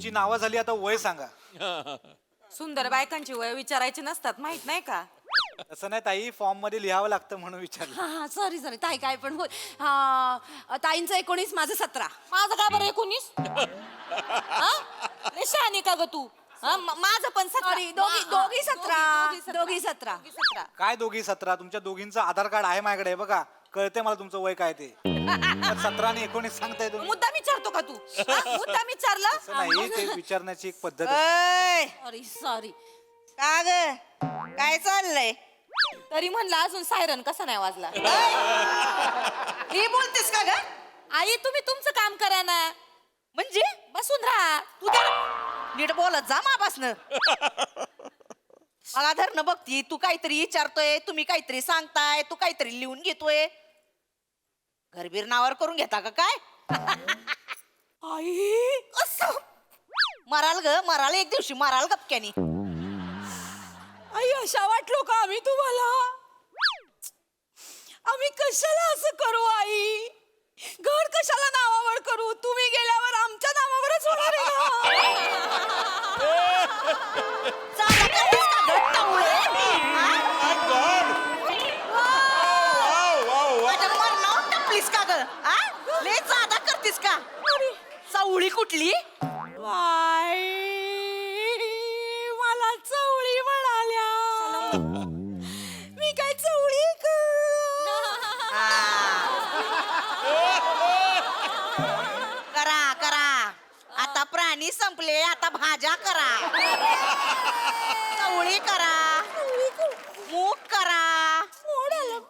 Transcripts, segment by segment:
तुमची नावं झाली, आता वय सांगा. सुंदर बायकांची वय विचारायची नसतात, माहित नाही का? तसं नाही ताई, फॉर्म मध्ये लिहावं लागतं म्हणून विचारलं. हा हा सॉरी सॉरी ताई काय पण बोल. ताईंचं 19 माझं 17. माझं का बरं 19? लय शहाणी का ग तू? माझं पण 17. सॉरी दोघी 17 दोघी 17. 17. काय दोघी 17? तुमच्या दोघींचं आधार कार्ड आहे माझ्याकडे, बघा कळते मला तुमचं वय काय ते. 17 आणि 19 सांगताय तुम्ही. मुद्दाम विचारतो का तू? मुद्दाम विचारलं? तसं नाही, ते विचारण्याची एक पद्धत आहे. Sorry sorry. का ग काय चाललंय? तरी म्हणलं अजून सायरन कसा नाही वाजला? ही बोलतेस का ग? आई तुम्ही तुमचं काम करा ना, म्हणजे बसून राहा. तू त्या नीट बोलत जा मापासनं. मला धरणं बघती, तू काहीतरी विचारतोय, तुम्ही काहीतरी सांगताय, तू काहीतरी लिहून घेतोय. घरबीर नावावर करून घेता का काय? आई असं मराल ग, मराल एक दिवशी मराल गपक्यानी. आई अशा वाटलो का आम्ही तुम्हाला? आम्ही कशाला असं करू आई? घर कशाला नावावर करू? तुम्ही गेल्यावर आमच्या नावावरच होणार आहे चाला करतेस का ग, टवळे? हा? माझ्या मरणावर टपलीस का ग? हा? लय जादा करतीस का? चवळी कुठली? बाई मला चवळी म्हणाल्या. मी काय चवळी का? करा करा, आता प्राणी संपले, आता भाज्या करा. चवळी करा, मूग करा.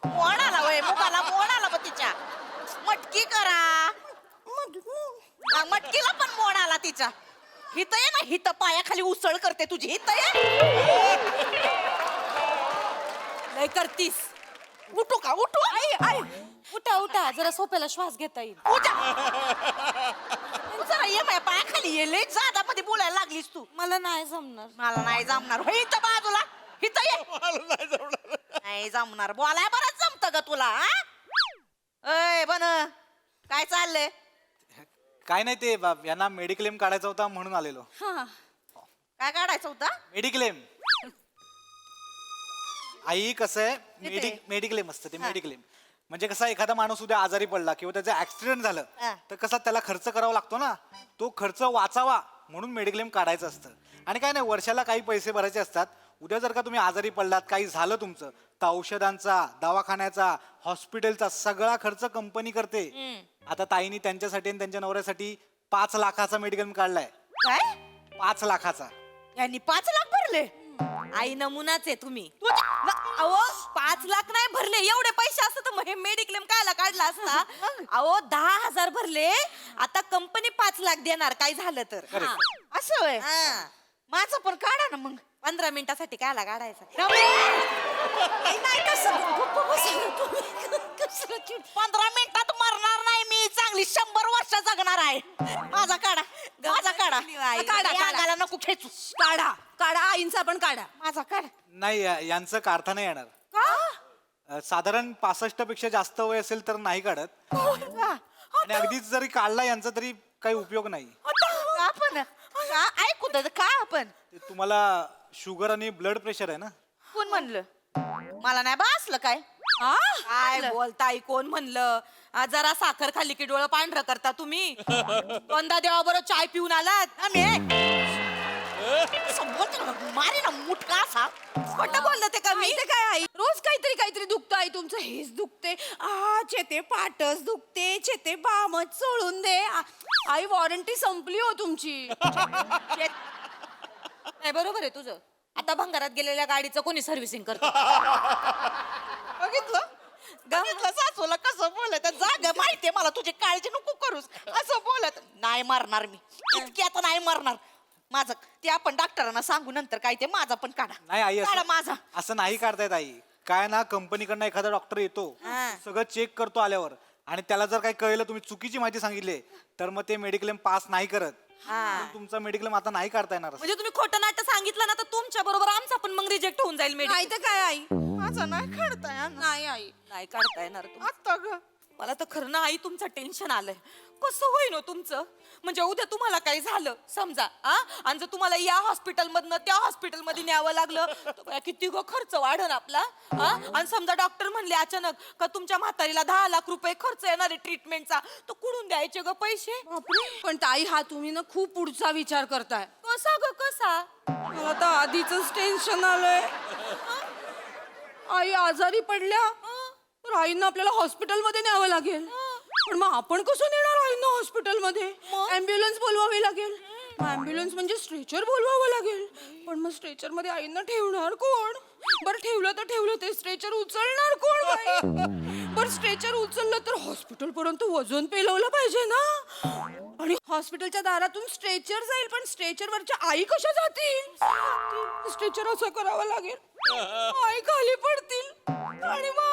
मोड आला वय, मुगाला मोड आला बघ तिच्या. मटकी करा. मटकीला पण मोड आला तिच्या. हित ये ना, हित पायाखाली उसळ करते तुझी. हित ये. लय करतीस. उठू का उठू? आई उठा उठा, जरा सोप्याला श्वास घेता येईल. जरा ये माझ्या पायाखाली ये. लय जादा मध्ये बोलायला लागलीस तू. मला नाही जमणार. मला नाही जमणार. होय इथं बाजूला, इथं ये. नाही जमणार. बोलाय बरंच जमत ग तुला. अय बन, काय चाललंय? काय नाही, ते यांना मेडिक्लेम काढायचा होता म्हणून आलेलो. काय काढायचं होतं? मेडिक्लेम. आई कसं आहे, येते. मेडिक्लेम असतं ते. मेडिक्लेम म्हणजे कसा, एखादा माणूस उद्या आजारी पडला किंवा त्याचा ऍक्सिडेंट झालं हा. तर कसा त्याला खर्च करावा लागतो ना, तो खर्च वाचावा म्हणून मेडिक्लेम काढायचं असतं. आणि काय नाही, वर्षाला काही पैसे भरायचे असतात. उद्या जर का तुम्ही आजारी पडलात, काही झालं तुमचं, तर औषधांचा, दवाखान्याचा, हॉस्पिटलचा सगळा खर्च कंपनी करते. आता ताईनी त्यांच्यासाठी आणि त्यांच्या नवऱ्यासाठी 5 लाखाचा मेडिक्लेम काढलाय. काय? 5 लाखाचा. यांनी 5 लाख भरले? आई नमुनाच आहे तुम्ही. अहो 5 लाख नाही भरले, एवढे पैसे असतात तर हे मेडिक्लेम कायला काढला असता? अहो 10,000 भरले. आता कंपनी 5 लाख देणार काय झालं तर. Correct. असं होय. हा. माझं पण काढा ना मग. 15 मिनिटासाठी कायला काढायचा? नाही कसं 15 मिनिटात मरणार नाही मी. चांगली 100 वर्ष जगणार आहे. माझा काढा, माझा काढा. काढा, या अंगाला नको खेचू. काढा काढा आईंचा पण काढा. माझा काढा. नाही, यांचं काढता नाही येणार. साधारण 65 पेक्षा जास्त वय असेल तर नाही काढत. आणि अगदीच जरी काढला यांचा तरी काही उपयोग नाही. आपण ऐकू दे का आपण? ते तुम्हाला शुगर आणि ब्लड प्रेशर आहे ना. कोण म्हणलं? मला नाही बसलं काय. काय बोलताय? कोण म्हणलं? जरा साखर खाल्ली की डोळं पांढरं करता तुम्ही. दोनदा देवाबरोबर चाय पिऊन आलात. मारे ना मुटका असा. खोटं बोललं ते का मी? ते काय आई, रोज काहीतरी काहीतरी दुखतं आई. तुमचं हेच दुखते, छेते पाटच दुखते, छेते बामच सोडून दे. आई वॉरंटी संपली हो तुमची. नाही बरोबर आहे तुझं. आता भंगारात गेलेल्या गाडीचं कोणी सर्व्हिसिंग करतं? बघितलं बघितलं सासूला कसं बोलत. जागा माहितीये मला, तुझी काळजी नको करूस. असं बोलत नाही. मरणार मी इतकी आता नाही मरणार. माझं ते आपण डॉक्टरांना सांगू नंतर काय ते. माझा पण काढा. नाही आई, काढा माझा. असं नाही काढतायत आई. काय ना, कंपनीकडनं एखादा डॉक्टर येतो, सगळं चेक करतो आल्यावर, आणि त्याला जर काही कळलं तुम्ही चुकीची माहिती सांगितली तर मग ते मेडिक्लेम पास नाही करत. तुमचा मेडिक्लेम आता नाही काढता येणार. म्हणजे तुम्ही खोटं नाटक सांगितलं ना तर तुमच्या बरोबर आमचा पण मग रिजेक्ट होऊन जाईल. नाही तर काय आई, माझं नाही काढता येणार. नाही आई नाही काढता येणार तुम्ही. आता ग मला तर खरं ना आई तुमचं टेन्शन आलंय. कसं होईन हो तुमचं? म्हणजे उद्या तुम्हाला काही झालं समजा आणि जर तुम्हाला या हॉस्पिटल मधनं त्या हॉस्पिटल मध्ये न्यावं लागलं तर बया किती गो खर्च वाढन आपला. आणि समजा डॉक्टर म्हणले अचानक का तुमच्या म्हातारीला 10 लाख रुपये खर्च येणार आहे ट्रीटमेंटचा, तर कुठून द्यायचे ग पैसे? पण ताई हा तुम्ही ना खूप पुढचा विचार करताय. कसा ग कसा? मला तर आधीच टेन्शन आलंय. आई आजारी पडल्या तर आईंना आपल्याला हॉस्पिटलमध्ये न्यावं लागेल. पण मग आपण कसं नेणार आईंना हॉस्पिटलमध्ये? ॲम्ब्युलन्स बोलवावी लागेल. ॲम्ब्युलन्स म्हणजे स्ट्रेचर बोलवावं लागेल. पण मग स्ट्रेचर मध्ये आईंना ठेवणार कोण? बरं ठेवलं तर ठेवलं, ते स्ट्रेचर उचलणार कोण बाई? बरं स्ट्रेचर उचललं तर हॉस्पिटल पर्यंत वजन पेलवलं पाहिजे ना. आणि हॉस्पिटलच्या दारातून स्ट्रेचर जाईल, पण स्ट्रेचरवरच्या आई कशा जातील? स्ट्रेचर असं करावं लागेल, आई खाली पडतील आणि मग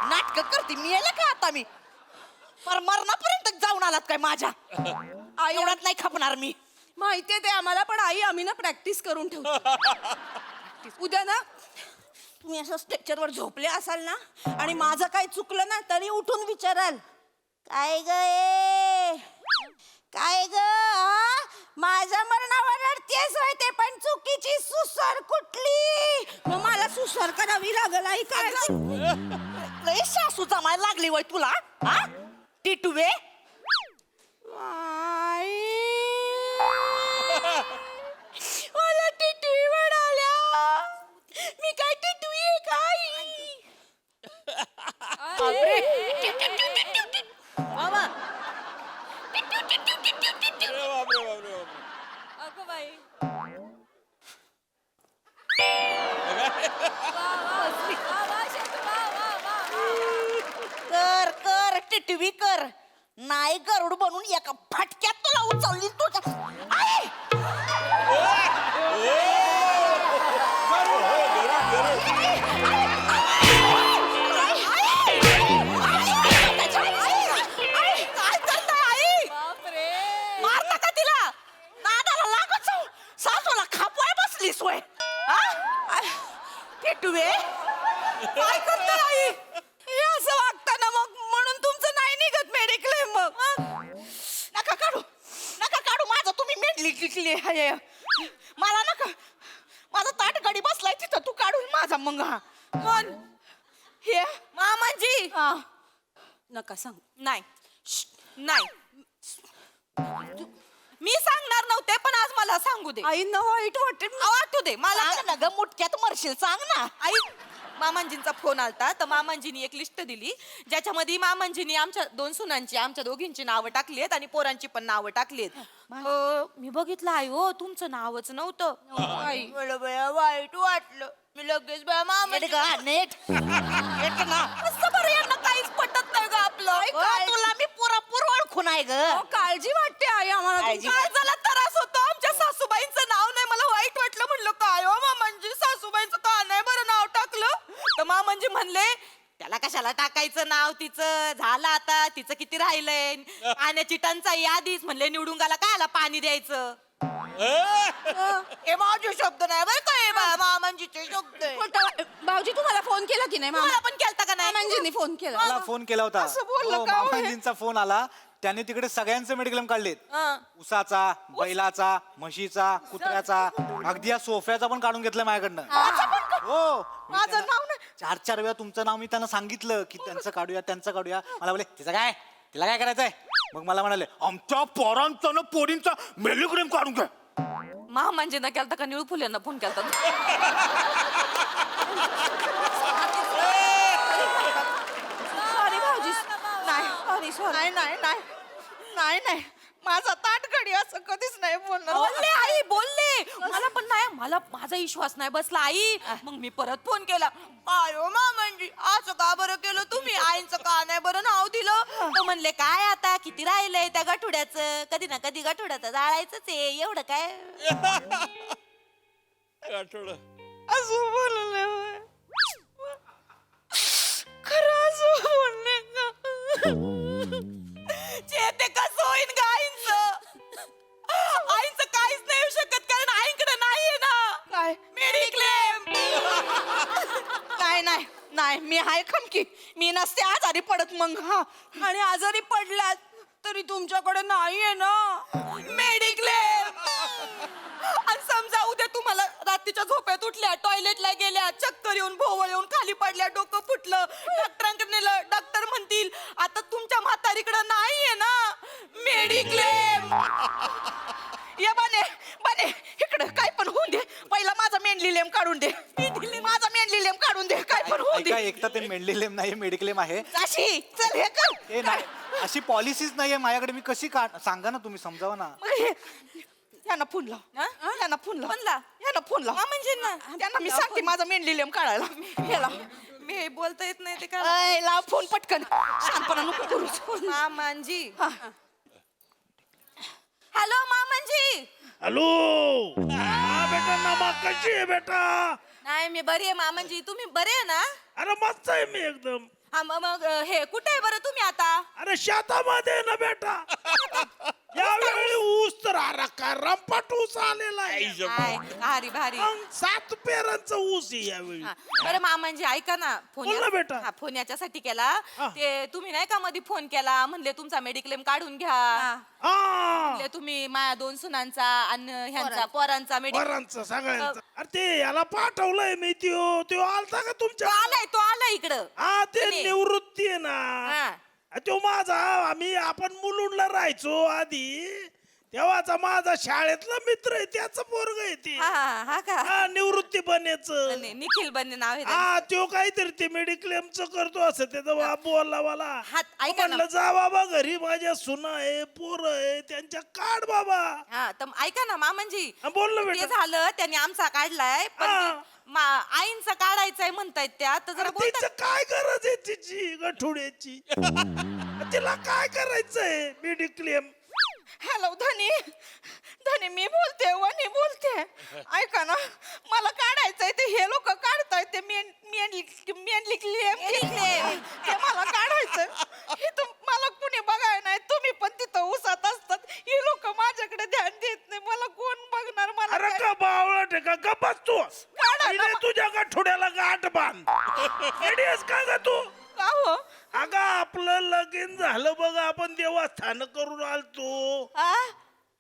नाटक करते मी यायला का आता मी पर मरणापर्यंत जाऊन आलात काय माझ्या? आई एवढ्यात नाही खपणार मी. माहितीये ते आम्हाला, पण आई आम्ही ना प्रॅक्टिस करून ठेवतो. उद्या ना तुम्ही असं स्ट्रेचरवर झोपले असाल ना आणि माझं काही चुकलं ना तरी उठून विचाराल, काय ग ए? काय ग माझ्या मरणावर रडतेस होय, ते पण चुकीची सुसर कुठली? मग मला सुसर करावी लागल आई. काय लय सासू जमायला लागली वय तुला हा टिटवे? मला टिटवी म्हणाल्या. मी काय टिटवी आहे काय? मामा अगं बाई. कर कर टिटवी कर. नाही गरुड बनून एका फटक्यात तुला उचलली तुझ्या. आई! काय करताय आई? बापरे. मारता का तिला? नादाला लागत जाऊ. सासूला खापवाय बसलीस वय टिटवे? काय करताय आई? हे असं वागताना मग म्हणून तुमचं नाही निघत मेडिक्लेम. मग नका काढू नका काढू माझं. तुम्ही मेडली टिकली मला नका. माझा ताट गडी बसलाय तिथं, तू काढून माझा मग. हा कोण? हे मामाजी. हा. नका सांग. नाही नाही मी सांगणार नव्हते, पण आज मला सांगू दे. आईंना वाईट वाटेल. वाटू दे मला. सांग ना ग मुटक्यात मरशील, सांग ना. आई मामांजींचा फोन आलता, तर मामांजींनी एक लिस्ट दिली ज्याच्यामध्ये मामांजींनी आमच्या 2 सुनांची, आमच्या दोघींची नावं टाकली आहेत आणि पोरांची पण नावं टाकली आहेत. मी बघितलं आई हो, तुमचं नावच नव्हतं. आई मला बया वाईट वाटलं. मी लगेच बया मामा नीट ग, नीट नीट ना. असं बरं यांना काहीच पटत नाही ग आपलं. का तुला मी पुरापूर ओळखून आहे ग. काळजी वाटते आई आम्हाला. काळजी तुमची. काय झाला त्रास होतो? आमच्या सासूबाईंचं नाव नाही. मला वाईट वाटलं. म्हणलं काय हो मामांजी, सासूबाईंचं का नाही बरं नाव टाकलं? तर मामांजी म्हणले त्याला कशाला टाकायचं नाव, तिचं झालं आता, तिचं किती राहिलंय, पाण्याची टंचाई आधीच. म्हणले निवडुंगाला कायला पाणी द्यायचं. हे माझे शब्द नाही बरं का, हे मामांजीचे शब्द आहे. कोणता- भाऊजी तुम्हाला फोन केला की नाही? तुम्हाला पण केलता का नाही? मामांजींनी फोन केला. मला फोन केला होता. असं बोललं हो, का हो हे? मामांजींचा फोन आला. त्यांनी तिकडे सगळ्यांचे मेडिक्लेम काढलेत. हं. उसाचा, बैलाचा, म्हशीचा, कुत्र्याचा, अगदी या सोफ्याचा पण काढून घेतलं माझ्याकडनं. हो मी माझं त्यांना नाव नाही. 4-4 वेळा तुमचं नाव मी त्यांना सांगितलं की त्यांचं काढूया त्यांचं काढूया. मला बोले तिचं काय, तिला काय करायचंय? मग मला म्हणाले आमच्या पोरांचा ना पोरींचा मेडिक्लेम काढून घ्या. मामांजींना केलता का निळू फुल्यांना फोन केलता? सॉरी भाऊजी. नाही सॉरी नाही नाही नाही नाही नाही माझा ताट गडी असं कधीच नाही बोलणार. बोलले आई बोलले. मला पण नाही, मला माझा विश्वास नाही बसला आई. मग मी परत फोन केला. अयो मामांजी असं का बरं केलं तुम्ही? आईंचं का नाही बरं नाव दिलं? तर म्हणले काय आता किती राहिलंय त्या गठुड्याचं, कधी ना कधी गठुड्याचं जाळायचंच आहे, एवढं काय. असं बोलले होय. खरं असं बोलले का? ते कसं होईन ग आईंचं? आई नाही मी हाय खमकी, मी नसते आजारी पडत मग. हा आणि आजारी पडलात तरी तुमच्याकडे नाहीये ना मेडिक्लेम. आणि समजा उद्या तुम्हाला रात्रीच्या झोपेत उठल्या, टॉयलेटला गेल्या, चक्कर येऊन भोवळ येऊन खाली पडल्या, डोकं फुटलं, डॉक्टरांकडे नेलं, डॉक्टर म्हणतील आता तुमच्या म्हातारीकडे नाहीये ना मेडिक्लेम. ये बने बने इकडं काय पण होऊन दे, पहिला माझा मेंढलीलेम काढून दे, माझा मेंढलीलेम काढून दे, काय पण होऊन ऐका, दे. एकटा ते मेंढलीलेम नाही, मेडिक्लेम आहे. अशी चल हे कर. ते नाही, अशी पॉलिसीच नाहीये माझ्याकडे. मी कशी सांगा ना, तुम्ही समजावा ना. मग यांना फोन लाव, यांना फोन लाव, यांना फोन लाव. म्हणजे ना त्यांना मी सांगते माझा मेंढलीलेम काढायला. हे लाव. मी बोलता येत नाही ते का ऐ, लाव फोन पटकन, शांतपणा नको करूच. मामांजी. हा. हॅलो मामांजी. हॅलो. बेटा नमा कशी आहे बेटा? नाही मी बरी आहे मामांजी, तुम्ही बरे आहे ना? अरे मस्त आहे मी एकदम. हा मग हे कुठे आहे बरं तुम्ही आता? अरे शेतामध्ये आहे ना बेटा. यावेळी ऊस तर का रंपाट ऊस आलेला आहे. हाय, भारी भारी. मग 7 पेरांचा ऊस आहे यावेळी. हा, बरं मामांजी ऐका ना, बोल ना बेटा. हा, फोन याच्यासाठी केला. हा. ते तुम्ही नाही का मध्ये फोन केला, म्हणले तुमचा मेडिक्लेम काढून घ्या. हा म्हणले तुम्ही माझ्या 2 सुनांचा आणि ह्यांचा पोरांचा मेडिक्लेम. वरांचं सगळ्यांचं. अरे ते याला पाठवलंय मी. त्यो आलता का तो तुमच्या? तो आलाय इकडं. हा ते कोणी? निवृत्ती आहे ना. हा. तो माझा आपण मुलुंडला राहायचो आधी, तेव्हाचा माझा शाळेतला मित्र आहे, त्याचं पोरग आहे ते. हा का? हा निवृत्ती बनेचं. निखिल बने नाव आहे त्याचं. हा तो काहीतरी ते मेडिक्लेमचं करतो असं त्याचा बाप बोलला मला. हा, ऐका ना. म्हणलं जा बाबा घरी, माझ्या सुना आहे पोरं आहे त्यांच्या काढ बाबा. हा तर ऐका ना मामांजी, हा, बोल ना ते बेटा. झालं त्यांनी आमचा काढलाय, पण हा. ते आईंचा काढायचाय म्हणतायत त्या, तर जरा अरे तिचं बोलता. काय गरज आहे तिची गठुड्याची? तिला काय करायचंय मेडिक्लेम? हॅलो धनी, धनी मी बोलते, वनी बोलते. ऐका ना, मला काढायचंय ते हे लोक काढतायत ते ते मला काढायचंय. इथं मला कुणी बघाय नाही, तुम्ही पण तिथं उसात असतात. ही लोक माझ्याकडे ध्यान देत नाही, मला कोण बघणार? मला अरे काय- का बावळट आहे का? गप्पच तू. काढा ना. इथे तुझ्या गठुड्याला गाठ बांध. येडीस का ग तू? का हो? अगं आपलं लगीन झालं बघ, आपण देवस्थान करून आलतो, आ?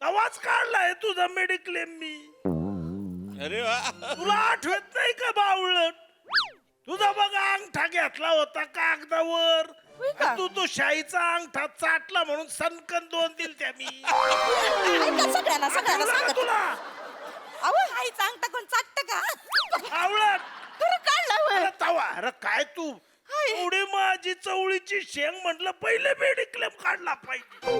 आवाज काढलाय तुझा मेडिक्लेम मी. अरे वा. तुला आठवत नाही का बावळट? तुझा बघ अंगठा घेतला होता कागदावर, का? तू शाईचा अंगठा चाटला म्हणून सनकन 2 दिल त्या मी. ऐका सगळ्यांना आठवलं का सांगत. तुला? अहो आई सांगता कोण चाटत का? बावळट. खरं काढला होय. अरे तवा, अरे काय तू एवढी माझी चवळीची शेंग म्हटलं पहिले मेडिक्लेम काढला पाहिजे.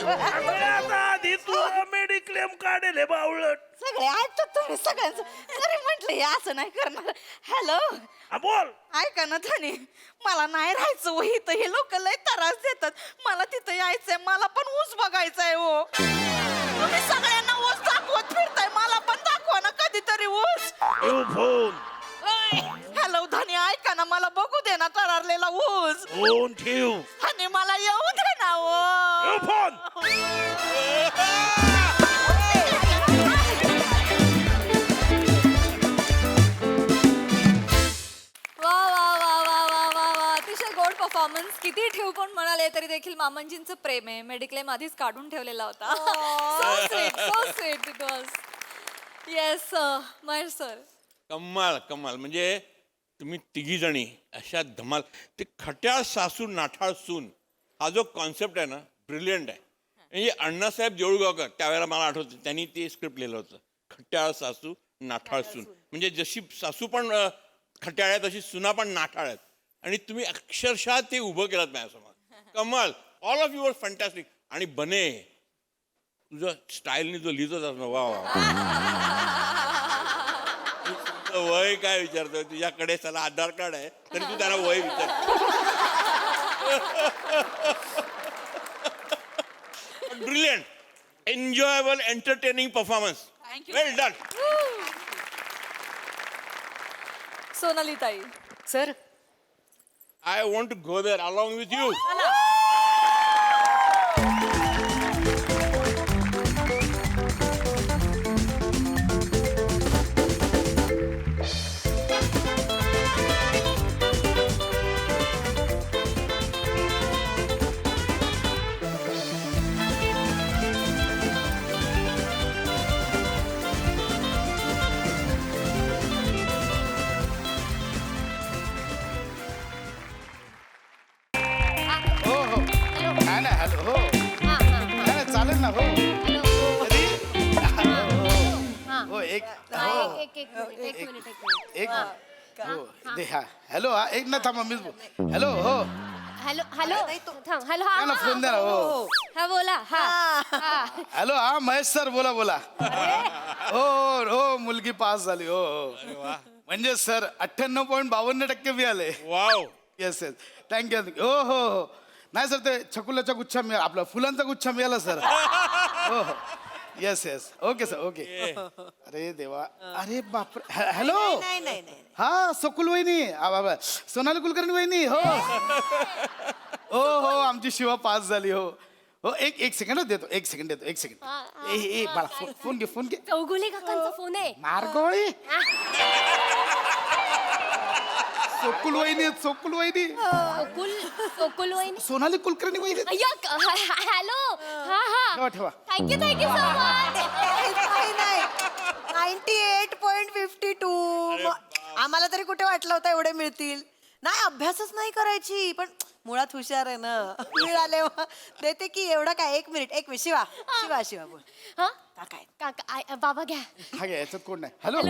सगळ्यात आधी तुला मेडिक्लेम काढेल हे बावळट. सगळे ऐकतात तुम्ही सगळ्यांचं, तरी म्हंटल हे असं नाही करणार. हॅलो हा, बोल. ऐका ना धनी, मला नाही राहायचं हो इथं, हे लोक लय त्रास देतात. मला तिथं यायचंय, मला पण ऊस बघायचाय हो. तुम्ही सगळ्यांना ऊस दाखवत फिरताय, मला पण दाखवा ना कधीतरी ऊस. येऊ फोन. हॅलो धनी, ऐका ना, मला बघू दे ना तरारलेला ऊस. फोन ठेव. आणि मला येऊ दे ना येऊ हो. फोन. वा वा वा वा वा वा वा अतिशय गोड परफॉर्मन्स. किती ठेव कोण म्हणाले तरी देखील मामांजींचं प्रेम आहे. मेडिक्लेम आधीच काढून ठेवलेला होता. So sweet it was. Yes Mahesh sir. कमाल कमाल. म्हणजे तुम्ही तिघी जणी अशा धमाल. ते खट्याळ सासू नाठाळ सून हा जो कॉन्सेप्ट आहे ना, ब्रिलियंट आहे. म्हणजे अण्णासाहेब देऊळगावकर त्यावेळेला मला आठवतं, त्यांनी ते स्क्रिप्ट लिहिलं होतं, खट्याळ सासू नाठाळ सून. म्हणजे जशी सासू पण खट्याळ आहे तशी सुना पण नाठाळ आहेत. आणि तुम्ही अक्षरशः ते उभं केलं माझ्यासमोर. कमाल. All of your fantastic. आणि बने तुझं स्टाईलने जो लिहितोच ना, वा वा. तुझं वय काय विचारतोय? तुझ्याकडे चला आधार कार्ड आहे तरी तू त्याला वय विचार. Brilliant, enjoyable, entertaining performance. Well done. Sonali tai. Sir I want to go there along with you. एक हो दे हा हॅलो हा एक ना थांबा मीच हॅलो हो हॅलो हॅलो हॅलो द्या ना फोन द्या ना हो हा बोला हा हॅलो हा महेश सर बोला बोला हो हो मुलगी पास झाली हो हो म्हणजे सर 98.52% मिळाले वाव येस येस थँक्यू हो हो हो नाही सर ते छकुलाचा गुच्छा मिळाला आपला फुलांचा गुच्छा मिळाला सर हो हो yes yes okay sir okay अरे देवा अरे बाप हॅलो नाही नाही नाही हा सकुल वहिनी सोनाली कुलकर्णी वहिनी हो हो हो आमची शिवा पास झाली हो हो एक सेकंड देतो एक सेकंड देतो एक सेकंड ए बाळा फोन घे फोन घे चौगुले काकांचा फोन आहे मार्गोळी सोकुल वहिनी सोकुल वहिनी सोकुल वहिनी सोनाली कुलकर्णी वहिनी हॅलो हा हा ठेवा ठेवा थँक्यू सो मच नाही 98.52 आम्हाला तरी कुठे वाटलं होतं एवढे मिळतील नाही अभ्यासच नाही करायची पण मुळात हुशार आहे ना मिळाले देते की एवढं काय एक मिनिट शिवा शिवा शिवा बोल हा काय काका बाबा घ्या हा घ्या याच्यात कोण नाही हॅलो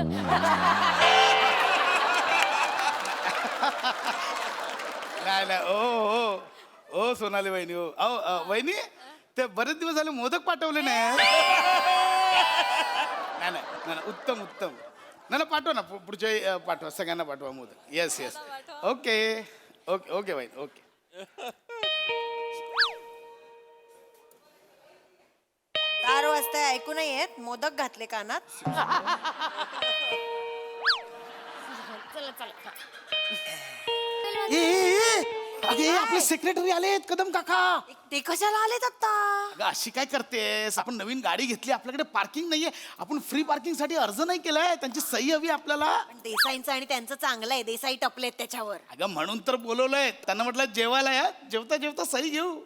नाही नाही ओ ओ सोनाली वहिनी हो अहो वहिनी ते बरेच दिवस झाले मोदक पाठवले नाही नाही नाही उत्तम उत्तम नाही पाठवा ना पुढच्या पाठवा सगळ्यांना पाठवा modak yes yes okay okay okay वहिनी ओके 4 वाजता ऐकू नाही येत मोदक घातले कानात चला चला अगे आपले सेक्रेटरी आलेत कदम काका ते कशाला आलेत आता अगं अशी काय करतेस आपण नवीन गाडी घेतली आपल्याकडे पार्किंग नाहीये आपण फ्री पार्किंग साठी अर्ज नाही केलाय त्यांची सही हवी आपल्याला पण देसाईंचं आणि त्यांचं चांगलं आहे देसाई टपलेत त्याच्यावर अगं म्हणून तर बोलवलंय त्यांना म्हटलं जेवायला या जेवता जेवता सही घेऊ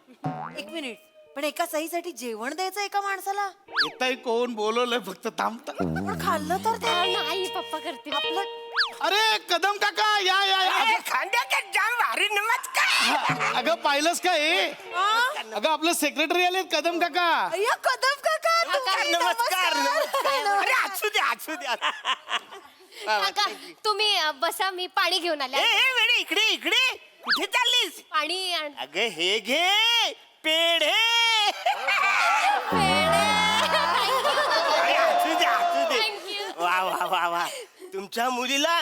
एक मिनिट पण एका सहीसाठी जेवण द्यायचं एका माणसाला येताय कोण बोलवलंय फक्त थांबता पण खाल्लं तर ते नाही पप्पा करते आपलं अरे कदम काका या या या. अगं पाहिलंस का हे अगं आपलं सेक्रेटरी आलेत कदम काका अय्या, कदम काका तुम्ही नमस्कार नमस्कार. असू द्या काका तुम्ही बसा मी पाणी घेऊन आले इकडे इकडे कुठे चाललीस पाणी अगं हे घे पेढे असू दे वा वा वा वा तुमच्या मुलीला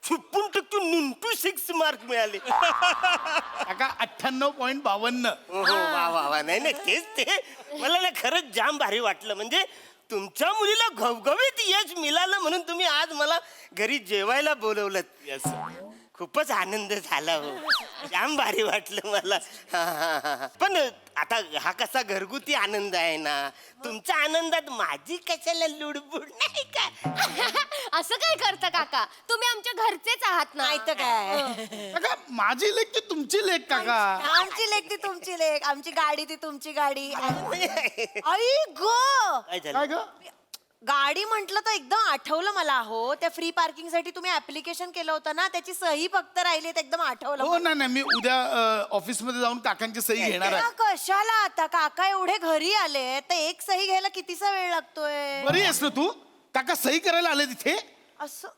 छुपून टक्कून नुंटू 6 मार्क मिळाले काका 98.52 हो वा वा वा नाही नाही तेच ते मला ना खरंच जाम भारी वाटलं म्हणजे तुमच्या मुलीला घवघवीत यश मिळालं म्हणून तुम्ही आज मला घरी जेवायला बोलवलं येस खूपच आनंद झाला हो जाम भारी वाटलं मला पण आता हा कसा घरगुती आनंद आहे ना तुमच्या आनंदात माझी कशाला लुडबुड नाही का असं काय करता काका तुम्ही आमच्या घरचेच आहात ना नाही तर काय काका माझी लेख की तुमची लेख काका आमची लेख ती तुमची लेख आमची गाडी ती तुमची गाडी काय आई गो काय ग गाडी म्हटलं तर एकदम आठवलं मला हो त्या फ्री पार्किंग साठी तुम्ही ऍप्लिकेशन केलं होतं ना त्याची सही फक्त राहिली एकदम आठवलं हो नाही नाही मी उद्या ऑफिस मध्ये जाऊन काकांची सही घेणार आहे का कशाला आता काका एवढे घरी आले तर एक सही घ्यायला कितीसा वेळ लागतोय बरी आहेस ना तू काका सही करायला आले तिथे असं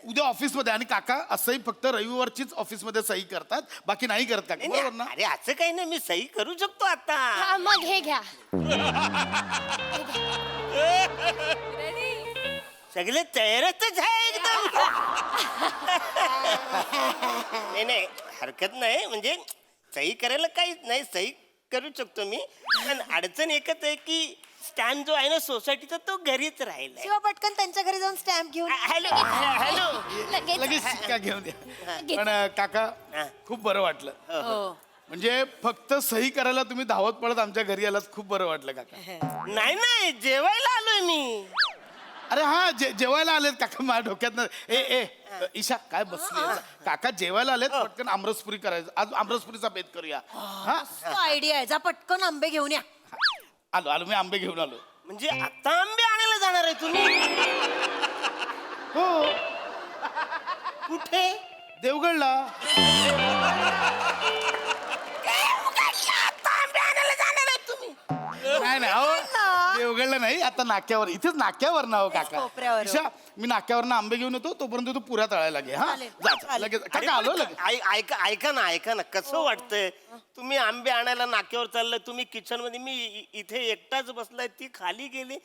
उद्या ऑफिस मध्ये आणि काका असंही फक्त रविवारचीच ऑफिस मध्ये सही करतात बाकी नाही करत काका बरोबर ना अरे असं काही नाही मी सही करू शकतो आता हा, मग हे घ्या सगळे तयारच आहे एकदम नाही नाही हरकत नाही म्हणजे सही करायला काहीच नाही सही करू शकतो मी पण अडचण एकच आहे की स्टॅम्प जो आहे ना सोसायटीचा तो घरीच राहिलाय शिवा पटकन त्यांच्या घरी जाऊन स्टॅम्प घेऊन हॅलो हॅलो लगेच शिक्का घेऊन द्या पण काका हा. खूप बरं वाटलं म्हणजे फक्त सही करायला तुम्ही धावत पडत आमच्या घरी आलात खूप बरं वाटलं काका नाही नाही जेवायला आलोय मी अरे हा जेवायला आलेत काका माझ्या डोक्यात ए ईशा काय बसली काका जेवायला आलेत पटकन आमरसपुरी करायचं आज आमरसपुरीचा बेत करूया हा आयडिया आहे जा पटकन आंबे घेऊन या आलो मी आंबे घेऊन आलो म्हणजे आता आंबे आणायला जाणार आहे तुम्ही हो कुठे देवगडला आता आंबे आणायला जाणार आहे तुम्ही नाही नाही अहो वगळलं नाही आता नाक्यावर इथेच नाक्यावर ना हो काका कोपऱ्यावर. ईशा मी नाक्यावर आंबे घेऊन येतो तोपर्यंत तू पुऱ्या तळायला घे हा चालेल, जा चालेल. लगेच अरे काका आलो पण लगेच ऐका ना कसं वाटतंय तुम्ही आंबे आणायला नाक्यावर चाललाय तुम्ही किचन मध्ये मी इथे एकटाच बसलाय ती खाली गेली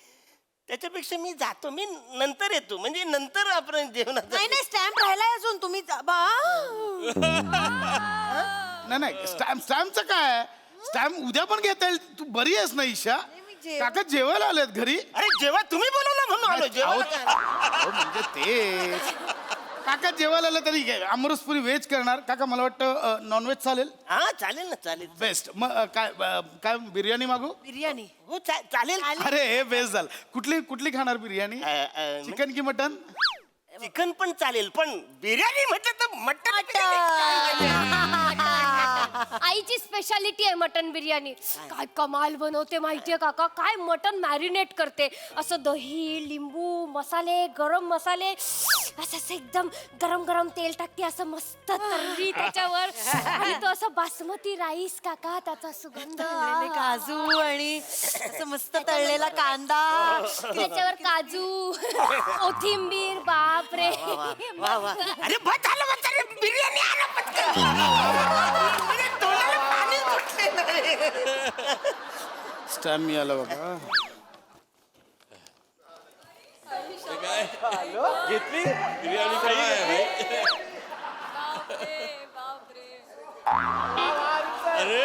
त्याच्यापेक्षा मी जातो मी नंतर येतो म्हणजे नंतर आपण जेवणात नाही नाही स्टॅम्प राहिलाय अजून तुम्ही नाही स्टॅम्पचं काय स्टॅम्प उद्या पण घेता येईल तू बरी आहेस ना ईशा काका जेवायला आलेत घरी अरे जेव्हा तुम्ही बोलवलं म्हणून आलो जेवायला काय? अहो, म्हणजे ते काका जेवायला आलं तरी काय, अमरसपुरी व्हेज करणार काका मला वाटतं नॉनव्हेज चालेल हा चालेल ना चालेल बेस्ट मग काय बिर्याणी मागू बिर्याणी हो चालेल अरे हे बेस्ट झालं कुठली खाणार बिर्याणी चिकन की मटन चिकन पण चालेल पण बिर्याणी म्हटलं तर मटन आईची स्पेशालिटी आहे मटन बिर्याणी काय कमाल बनवते माहितीये काका काय मटन मॅरिनेट करते असं दही लिंबू मसाले गरम मसाले असं एकदम गरम गरम तेल टाकते असं मस्त तर्री त्याच्यावर आणि तो असं बासमती राईस काका त्याचा सुगंध तळलेले काजू आणि असं मस्त तळलेला कांदा त्याच्यावर काजू कोथिंबीर बापरे वा वा अरे बस झालं बिर्याणी आणा पटकन अरे, तोंडाला पाणी सुटलेलं. स्टॅम्प मिळाला बाबा ते काय घेतली बिर्याणी काय आहे बापरे. अरे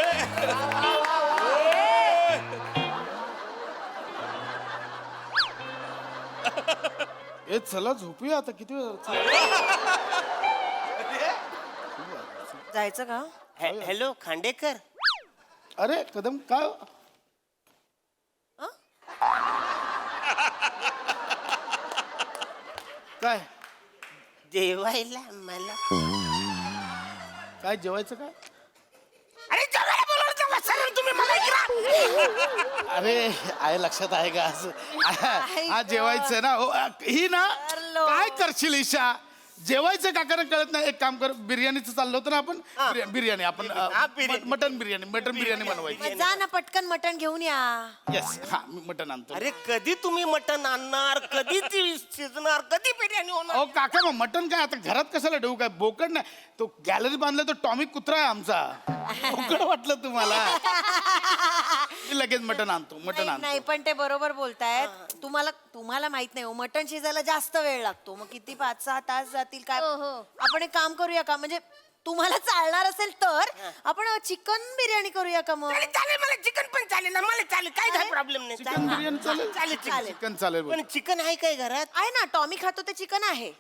ए चला झोपूया आता किती वेळ चला. जायचं का हॅलो खांडेकर अरे कदम काय काय जेवायला मला काय जेवायचं काय अरे जेवायला बोलवलं वसारण तुम्ही मला इकडं. अरे आहे लक्षात आहे का असं हा जेवायचं ना हो ही ना काय करशील ईशा जेवायचं काकांना कळत नाही एक काम कर बिर्याणीचं चाललं होतं ना आपण बिर्याणी आपण हा, बिर्याणी. मटन बिर्याणी बनवायची मग जा ना पटकन मटण घेऊन या येस हा मी मटन आणतो अरे कधी तुम्ही मटण आणणार कधी ती शिजणार कधी बिर्याणी होणार अहो काका मग मटन काय आता घरात कशाला ठेवू काय बोकड नाही तो गॅलरी बांधला तो टॉमिक कुत्रा आहे आमचा बोकड वाटलं तुम्हाला मी लगेच मटन आणतो नाही पण ते बरोबर बोलतायत तुम्हाला माहित नाही हो मटण शिजायला जास्त वेळ लागतो मग किती 5-6 तास जातील काय हो, हो. आपण एक काम करूया का म्हणजे तुम्हाला चालणार असेल तर आपण चिकन बिर्याणी करूया का मग चालेल मला चिकन पण चालेल ना मला चालेल काय प्रॉब्लेम नाही चिकन बिर्याणी चालेल चालेल चालेल चिकन चालेल पण चिकन आहे काय घरात आहे ना टॉमी खातो ते चिकन आहे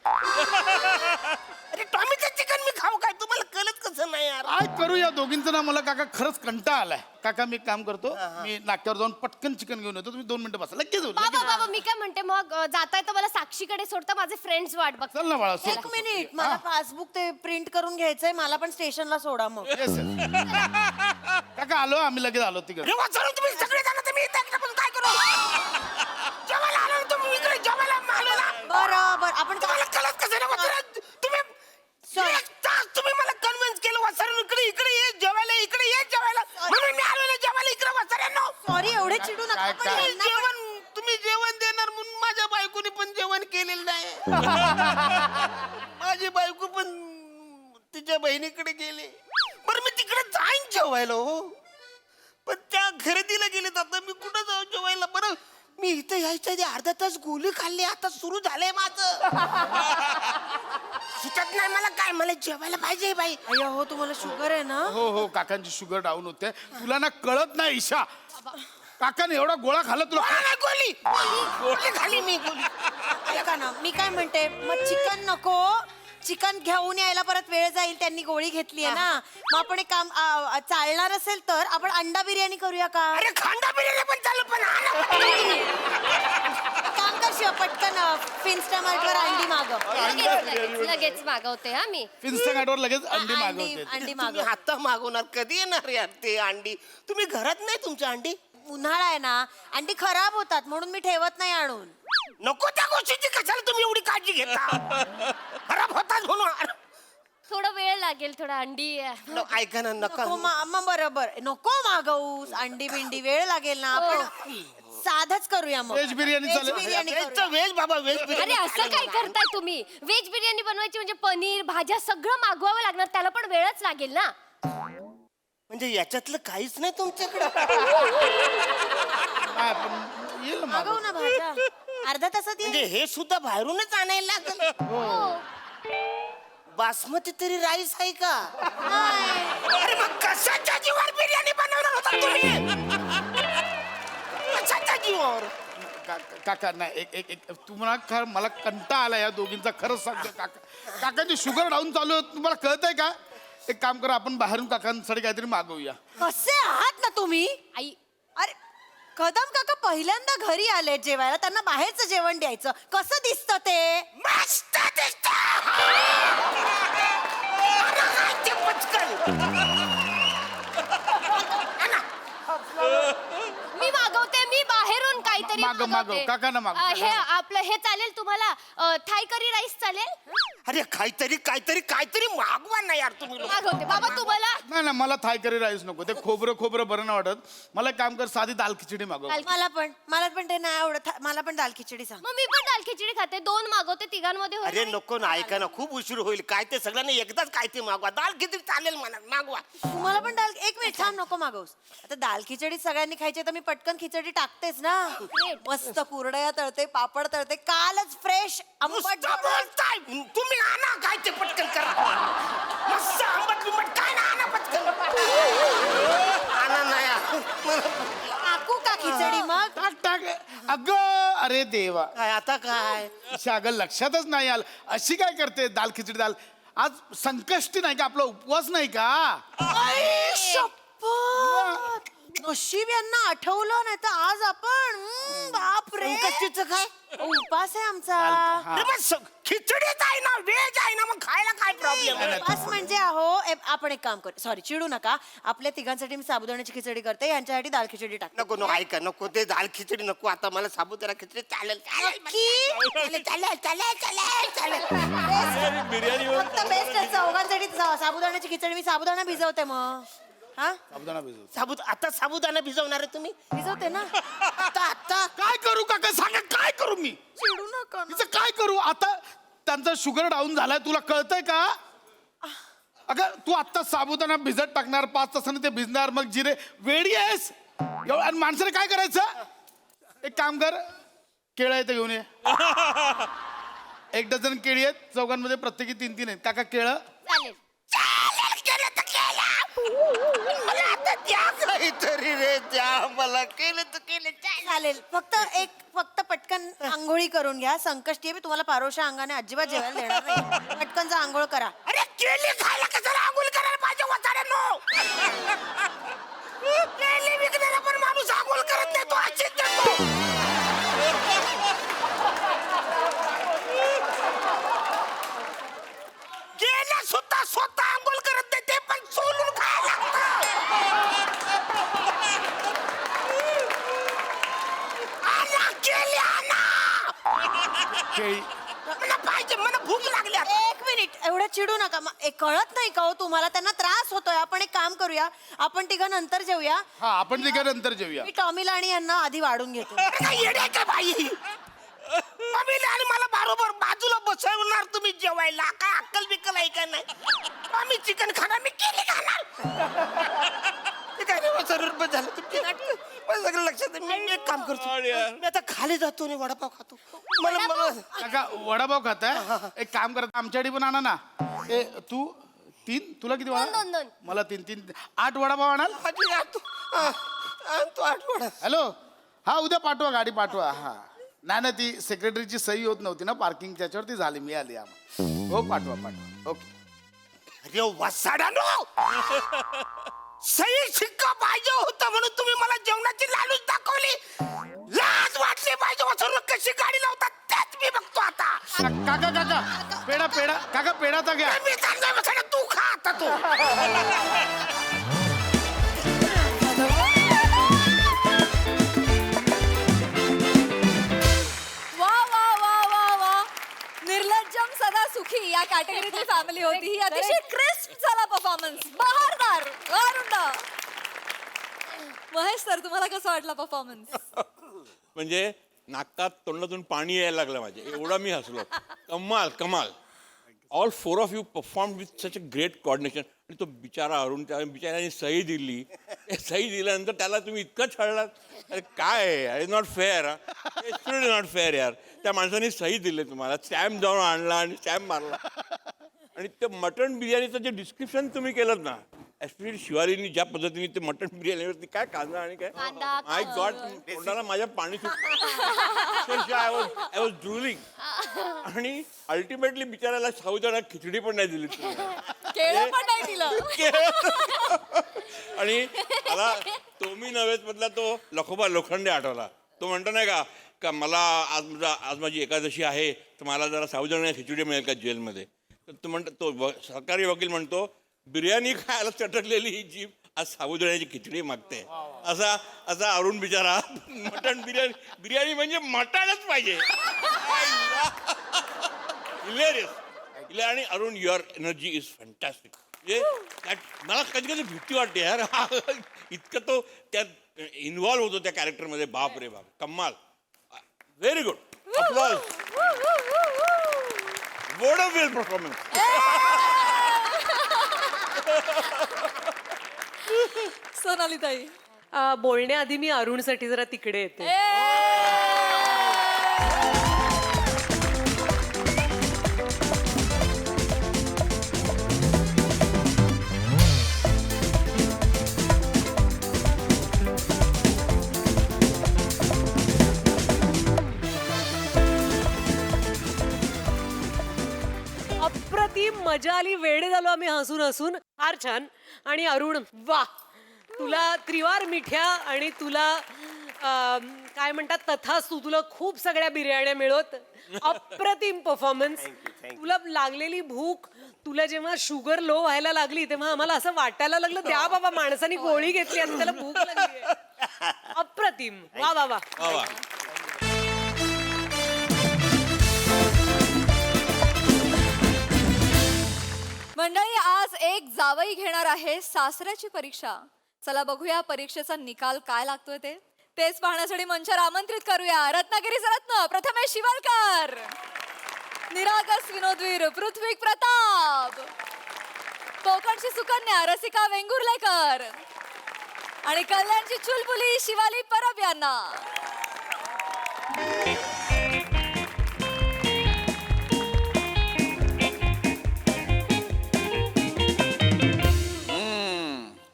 अरे टॉमीचं चिकन मी खाऊ काय तुम्हाला कळत कसं नाही यार काय करूया दोघींचं ना मला काका खरंच कंटाळा आलाय काका मी एक काम करतो मी नाक्यावर जाऊन पटकन चिकन घेऊन येतो तुम्ही 2 मिनिटं बसा लगेच येऊ, लगेच बाबा मी काय म्हणते मग जाताय तर मला साक्षीकडे सोडता माझे फ्रेंड्स वाट बघ चल ना बाळा सोड. एक मिनिट मला पासबुक ते प्रिंट करून घ्यायचंय मला पण स्टेशनला सोडा मग Yes, yes. काका आलो आम्ही लगेच आलो तिकडे अरे वाचून तुम्ही सगळे जण तुम्ही इथे एकटं पण काय करू जेवायला आलो ना तुम्ही इकडे जेवायला आलो ना बरोबर आपण तुम्हाला कळत कसं ना वाचून तुम्ही Sorry. एक तास तुम्ही मला कन्व्हिन्स केलं वाचून इकडे ये जेवायला इकडे ये जेवायला म्हणून मी आलो ना जेवायला इकडे वाचऱ्यांनो सॉरी एवढे चिडू नका काय- पण काय- यांना पण- जेवण तुम्ही जेवण देणार म्हणून माझ्या बायकोनी पण जेवण केलेलं नाही माझी बायको पण तिच्या बहिणीकडे गेली बरं मी तिकडे जाईन जेवायला हो पण त्या खरेदीला गेलेत आता मी कुठं जाऊ जेवायला बरं मी इथं यायच्या आधी अर्धा तास गोळी खाल्ली आता सुरू झालंय माझं सुचत नाही मला काय मला जेवायला पाहिजे बाई अय्या हो तुम्हाला शुगर आहे ना हो हो काकांची शुगर डाऊन होते तुला ना कळत नाही ईशा काकाने एवढा गोळा खाल्ला तुला मला नाही गोळी खाली मी गोळी ऐका ना मी काय म्हणते मग चिकन नको चिकन घेऊन यायला परत वेळ जाईल त्यांनी गोळी घेतली आहे ना मग आपण एक काम चालणार असेल तर आपण अंडा बिर्याणी करूया का अरे खांदा बिर्याणी पण चालू पण काम कर शिवा पटकन फिन्स्टामार्ट वर अंडी मागव लगेच मागवते हा मी इन्स्टाग्रामवर लगेच अंडी अंडी मागवते अंडी तुम्ही मागव आता मागवणार कधी येणार यार ते अंडी तुम्ही घरात नाही तुमच्या अंडी उन्हाळा आहे ना अंडी खराब होतात म्हणून मी ठेवत नाही आणून नको त्या गोष्टीची कशाला तुम्ही एवढी काळजी घेता खराब होतात म्हणून थोडा वेळ लागेल थोडा अंडी ऐका ना नका नको मग बरोबर नको मागवूस अंडी बिंडी वेळ लागेल ना आपण साधच करूया मग व्हेज बिर्याणी Veg चालेल. बिर्याणी व्हेजचं करूया. व्हेज बाबा व्हेज अरे बिर्याणी असं चालेल काय मला. करताय तुम्ही? व्हेज बिर्याणी बनवायची म्हणजे पनीर भाज्या सगळं मागवावं लागणार, त्याला पण वेळच लागेल ना. म्हणजे याच्यातलं काहीच नाही तुमच्याकडे नाही, पण येईल ना मागवू मागव. ना भाज्या अर्धा तासात म्हणजे येईल. हे सुद्धा बाहेरूनच आणायला लागेल. बासमती तरी राईस आहे का? अरे मग कशाच्या जीवावर बिर्याणी बनवणार होता तुम्ही? कशाच्या जीवावर? काका नाही एक एक तुम्हाला खर मला कंटाळा आला या दोघींचा, खरंच सांगतो काका. काकांची शुगर डाऊन चालू आहे, तुम्हाला कळत आहे का? एक काम करा, आपण बाहेरून काकांसाठी काहीतरी मागवूया. कसे आहात ना तुम्ही? आई अरे कदम काका पहिल्यांदा घरी आले जेवायला, त्यांना बाहेरचं जेवण द्यायचं. कसं दिसतं ते? मस्त दिसतं! अरे काय ते पचकन! मी मागवते, मी बाहेरून काहीतरी मागव, मागवते. काकांना मागव. हे आपलं हे चालेल तुम्हाला? थाय करी राईस चालेल? अरे काहीतरी काहीतरी काहीतरी मागवा ना यार तुम्ही लोक. मागवते बाबा तुम्हाला. नाही ना, मला थाय करी राईस नको, ते खोबरं बरं नाही वाटत. मला एक काम कर, साधी दाल खिचडी मागव. मला पण ते नाही आवडत. मला पण दाल खिचडी सांग. मग मी पण दाल खिचडी खाते, 2 मागवते, तिघांमध्ये होईल अरे नाही? नको ना, ऐका ना, खूप उशीर होईल. काय ते सगळ्यांना एकदाच काय ते मागवा. दाल खिचडी चालेल म्हणा, मागवा. तुम्हाला पण दाल. एक मिनिट थांब, नको मागवस. आता दाल खिचडी सगळ्यांनी खायची तर मी पटकन खिचडी टाकतेच ना. मस्त कुरडया तळते, पापड तळते, कालच फ्रेश आंबट नुसतं बोलताय. तुम्ही आणा काय ते पटकन करा. मस्त आंबट बिंबट काय ना, आणा पटकन. आणा ना यार. टाकू का खिचडी मग? टाक. अगं अरे देवा, काय आता काय? अगं लक्षातच नाही आलं. अशी काय करते दाल खिचडी दाल? आज संकष्टी नाही का, आपला उपवास नाही का? आई, शपथ! नशीब यांना आठवलं नाही तर आज आपण बाप रे. संकष्टीचं काय? उपास आहे आमचा. अरे मग खिचडीच आहे ना, व्हेज आहे ना, मग खायला काय प्रॉब्लेम? उपास म्हणजे आपण एक काम करू. सॉरी, चिडू नका. आपल्या तिघांसाठी मी साबुदाण्याची खिचडी करते, यांच्यासाठी दाल खिचडी टाकते. नको नको, ऐका नको, ते दाल खिचडी नको. आता मला साबुदाणा खिचडी चालेल चालेल नक्की? चालेल चालेल चालेल चालेल. बिर्याणी फक्त बेस्ट आहे चौघांसाठी साबुदाण्याची खिचडी. मी साबुदाणा भिजवते मग. हा, साबुदाणा भिजव. आता साबुदाणा भिजवणार आहे तुम्ही? भिजवते ना. आता काय करू काका, सांगा काय करू मी? चिडू नका ना. तिचं काय करू आता? त्यांचा शुगर डाऊन झालाय, तुला कळतंय का? अगं तू आत्ता साबुदाणा भिजत टाकणार, 5 तासाने ते भिजणार, मग जिरे. वेडी आहेस? आणि माणसाने काय करायचं? एक काम कर, केळं आहे ते घेऊन ये. 1 डझन केळी आहेत, चौघांमध्ये प्रत्येकी 3-3 आहेत. काका केळं. चालेल. चालेल, केलं तर केलं. मला आता द्या काहीतरी रे, द्या मला. केलं तर केलं, चालेल. चालेल. फक्त पटकन आंघोळी करून घ्या. संकष्टी आहे, मी तुम्हाला पारोशा अंगाने अजिबात जेवायला देणार नाही. पटकन जा आंघोळ करा. अरे केली खायला कशाला आंघोळ करायला पाहिजे वसाड्यांनो? केली विकणारा पण माणूस आंघोळ करत नाही, तो अशीच देतो. गेल्या सुद्धा स्वतः आंघोळ करत नाही, ते पण सोलून खायला लागतं. आणा केली, आणा. केळी. मला पाहिजे, मला भूक लागली आता. एक मिनिट, एवढं चिडू नका. कळत नाही का हो तुम्हाला? त्यांना त्रास होतोय. आपण एक काम करूया, आपण तिघं नंतर जेवूया. हा, आपण तिघं नंतर जेवूया. मी टॉमीला आणि यांना आधी वाढून घेतो. अरे काय येडे का बाई? मम्मीला आणि मला बरोबर बाजूला बसवणार तुम्ही जेवायला. काय अक्कल बिक्कल आहे का नाही? आम्ही चिकन खाणार, मी केली खाणार. ते काय रे, सर्व झालं तुमची नाटकं. मला सगळं लक्षात आहे. मी एक काम करतो, मी आता खाली जातो आणि वडापाव खातो. मला काका वडापाव खाताय? एक काम करत, आमच्यासाठी पण आणा ना. ए तू 3, तुला किती वडा? 2. मला 3. 8 वडापाव आणाल? आणतो आठवडा. हॅलो, हा उद्या पाठवा, गाडी पाठवा. हा नाही ना, ती सेक्रेटरीची सही होत नव्हती ना पार्किंग, त्याच्यावरती झाली, मिळाली आम्हाला. हो पाठवा पाठवा. ओके. अरे वसाडानो, सही शिक्का पाहिजे होता म्हणून तुम्ही मला जेवणाची लालूच दाखवली. लाज वाटली पाहिजे. वसरून कशी गाडी लावतात तेच मी बघतो आता. काका काका पेढा पेढा काका पेढा तर घ्या. मी चाललोय वसाडा, तू खा आता तू. वा वा वा वा वा, निर्लज्जम सदा सुखी या कॅटेगरीतली फॅमिली होती ही. अतिशय क्रिस्प झाला परफॉर्मन्स, बहारदार, गारुंडा. महेश सर, तुम्हाला कसं वाटला परफॉर्मन्स? म्हणजे नाकात तोंडातून पाणी यायला लागलं माझे, एवढा मी हसलो. कमाल कमाल. All 4 of you perform with such a great coordination. आणि तो बिचारा अरुण, त्या बिचाऱ्याने सही दिली. सही दिल्यानंतर त्याला तुम्ही इतकं छळलात. अरे काय, is not fair. It's not fair यार. त्या माणसाने सही दिली तुम्हाला, स्टॅम्प जाऊन आणला आणि स्टॅम्प मारला. आणि ते मटण बिर्याणीचं जे डिस्क्रिप्शन तुम्ही केलं ना, एस्पेशली शिवालीनी ज्या पद्धतीने ते मटण बिर्याणीवरती काय कांदा आणि काय, कांदा, माय गॉड, तोंडाला माझ्या पाणी सुटलं. I was drooling. आणि अल्टिमेटली बिचारायला साऊदाणा खिचडी पण नाही दिली तुम्ही. केळं पण नाही दिलं. आणि मला तो मी नव्हेच मधला तो लखोबा लोखंडे आठवला. तो म्हणतो नाही का मला आज माझी एकादशी आहे, तर मला जरा साऊदाणा खिचडी मिळेल का जेलमध्ये. तर तो म्हणतो, तो सरकारी वकील म्हणतो, बिर्याणी खायला चटकलेली ही जीभ आज साबुदाण्याची खिचडी मागते. असा अरुण बिचारा मटण बिर्याणी म्हणजे मटणच पाहिजे. हिलेरियस. आणि Arun, your energy is fantastic. म्हणजे मला कधी कधी भीती वाटते यार. इतकं तो त्यात इन्व्हॉल्व होतो त्या कॅरेक्टरमध्ये. बाप रे बाप, कमाल. Very good. Applause. Wonderful performance. Sonali ताई. बोलण्याआधी मी अरुणसाठी जरा तिकडे येते. अप्रतिम मजा आली, वेडे झालो आम्ही हसून हसून. फार छान. आणि अरुण, वा, तुला त्रिवार मिठ्या आणि तुला काय म्हणतात तथास्तु, तुला खूप सगळ्या बिर्याण्या मिळत. अप्रतिम परफॉर्मन्स. तुला लागलेली भूक, तुला जेव्हा शुगर लो व्हायला लागली तेव्हा आम्हाला असं वाटायला लागलं, द्या बाबा, माणसाने गोळी घेतली आणि त्याला भूक लागली. अप्रतिम. वा वा वा. वा वा. मंडळी, आज एक जावई घेणार आहे सासऱ्याची परीक्षा. चला बघूया परीक्षेचा निकाल काय लागतोय तेच पाहण्यासाठी मंचावर आमंत्रित करूया रत्नागिरीचा रत्न प्रथमेश शिवालकर, निरागस विनोदवीर पृथ्वी प्रताप, कोकणची सुकन्या रसिका वेंगुर्लेकर आणि कल्याणची चुलबुली शिवाली परब यांना.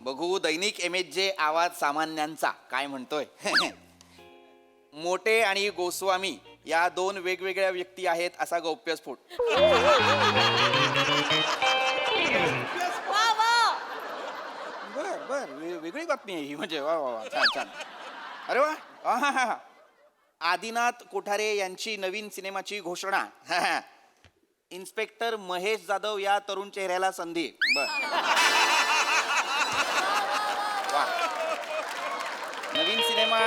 बघू दैनिक MHJ आवाज सामान्यांचा काय म्हणतोय. मोटे आणि गोस्वामी या 2 वेगवेगळ्या व्यक्ती आहेत असा गौप्यस्फोट. बर वेगळी बातमी आहे ही. म्हणजे वा वा वा, छान छान. अरे वा. आहाहा. आदिनाथ कोठारे यांची नवीन सिनेमाची घोषणा. इन्स्पेक्टर महेश जाधव या तरुण चेहऱ्याला संधी. बर. नवीन सिनेमा.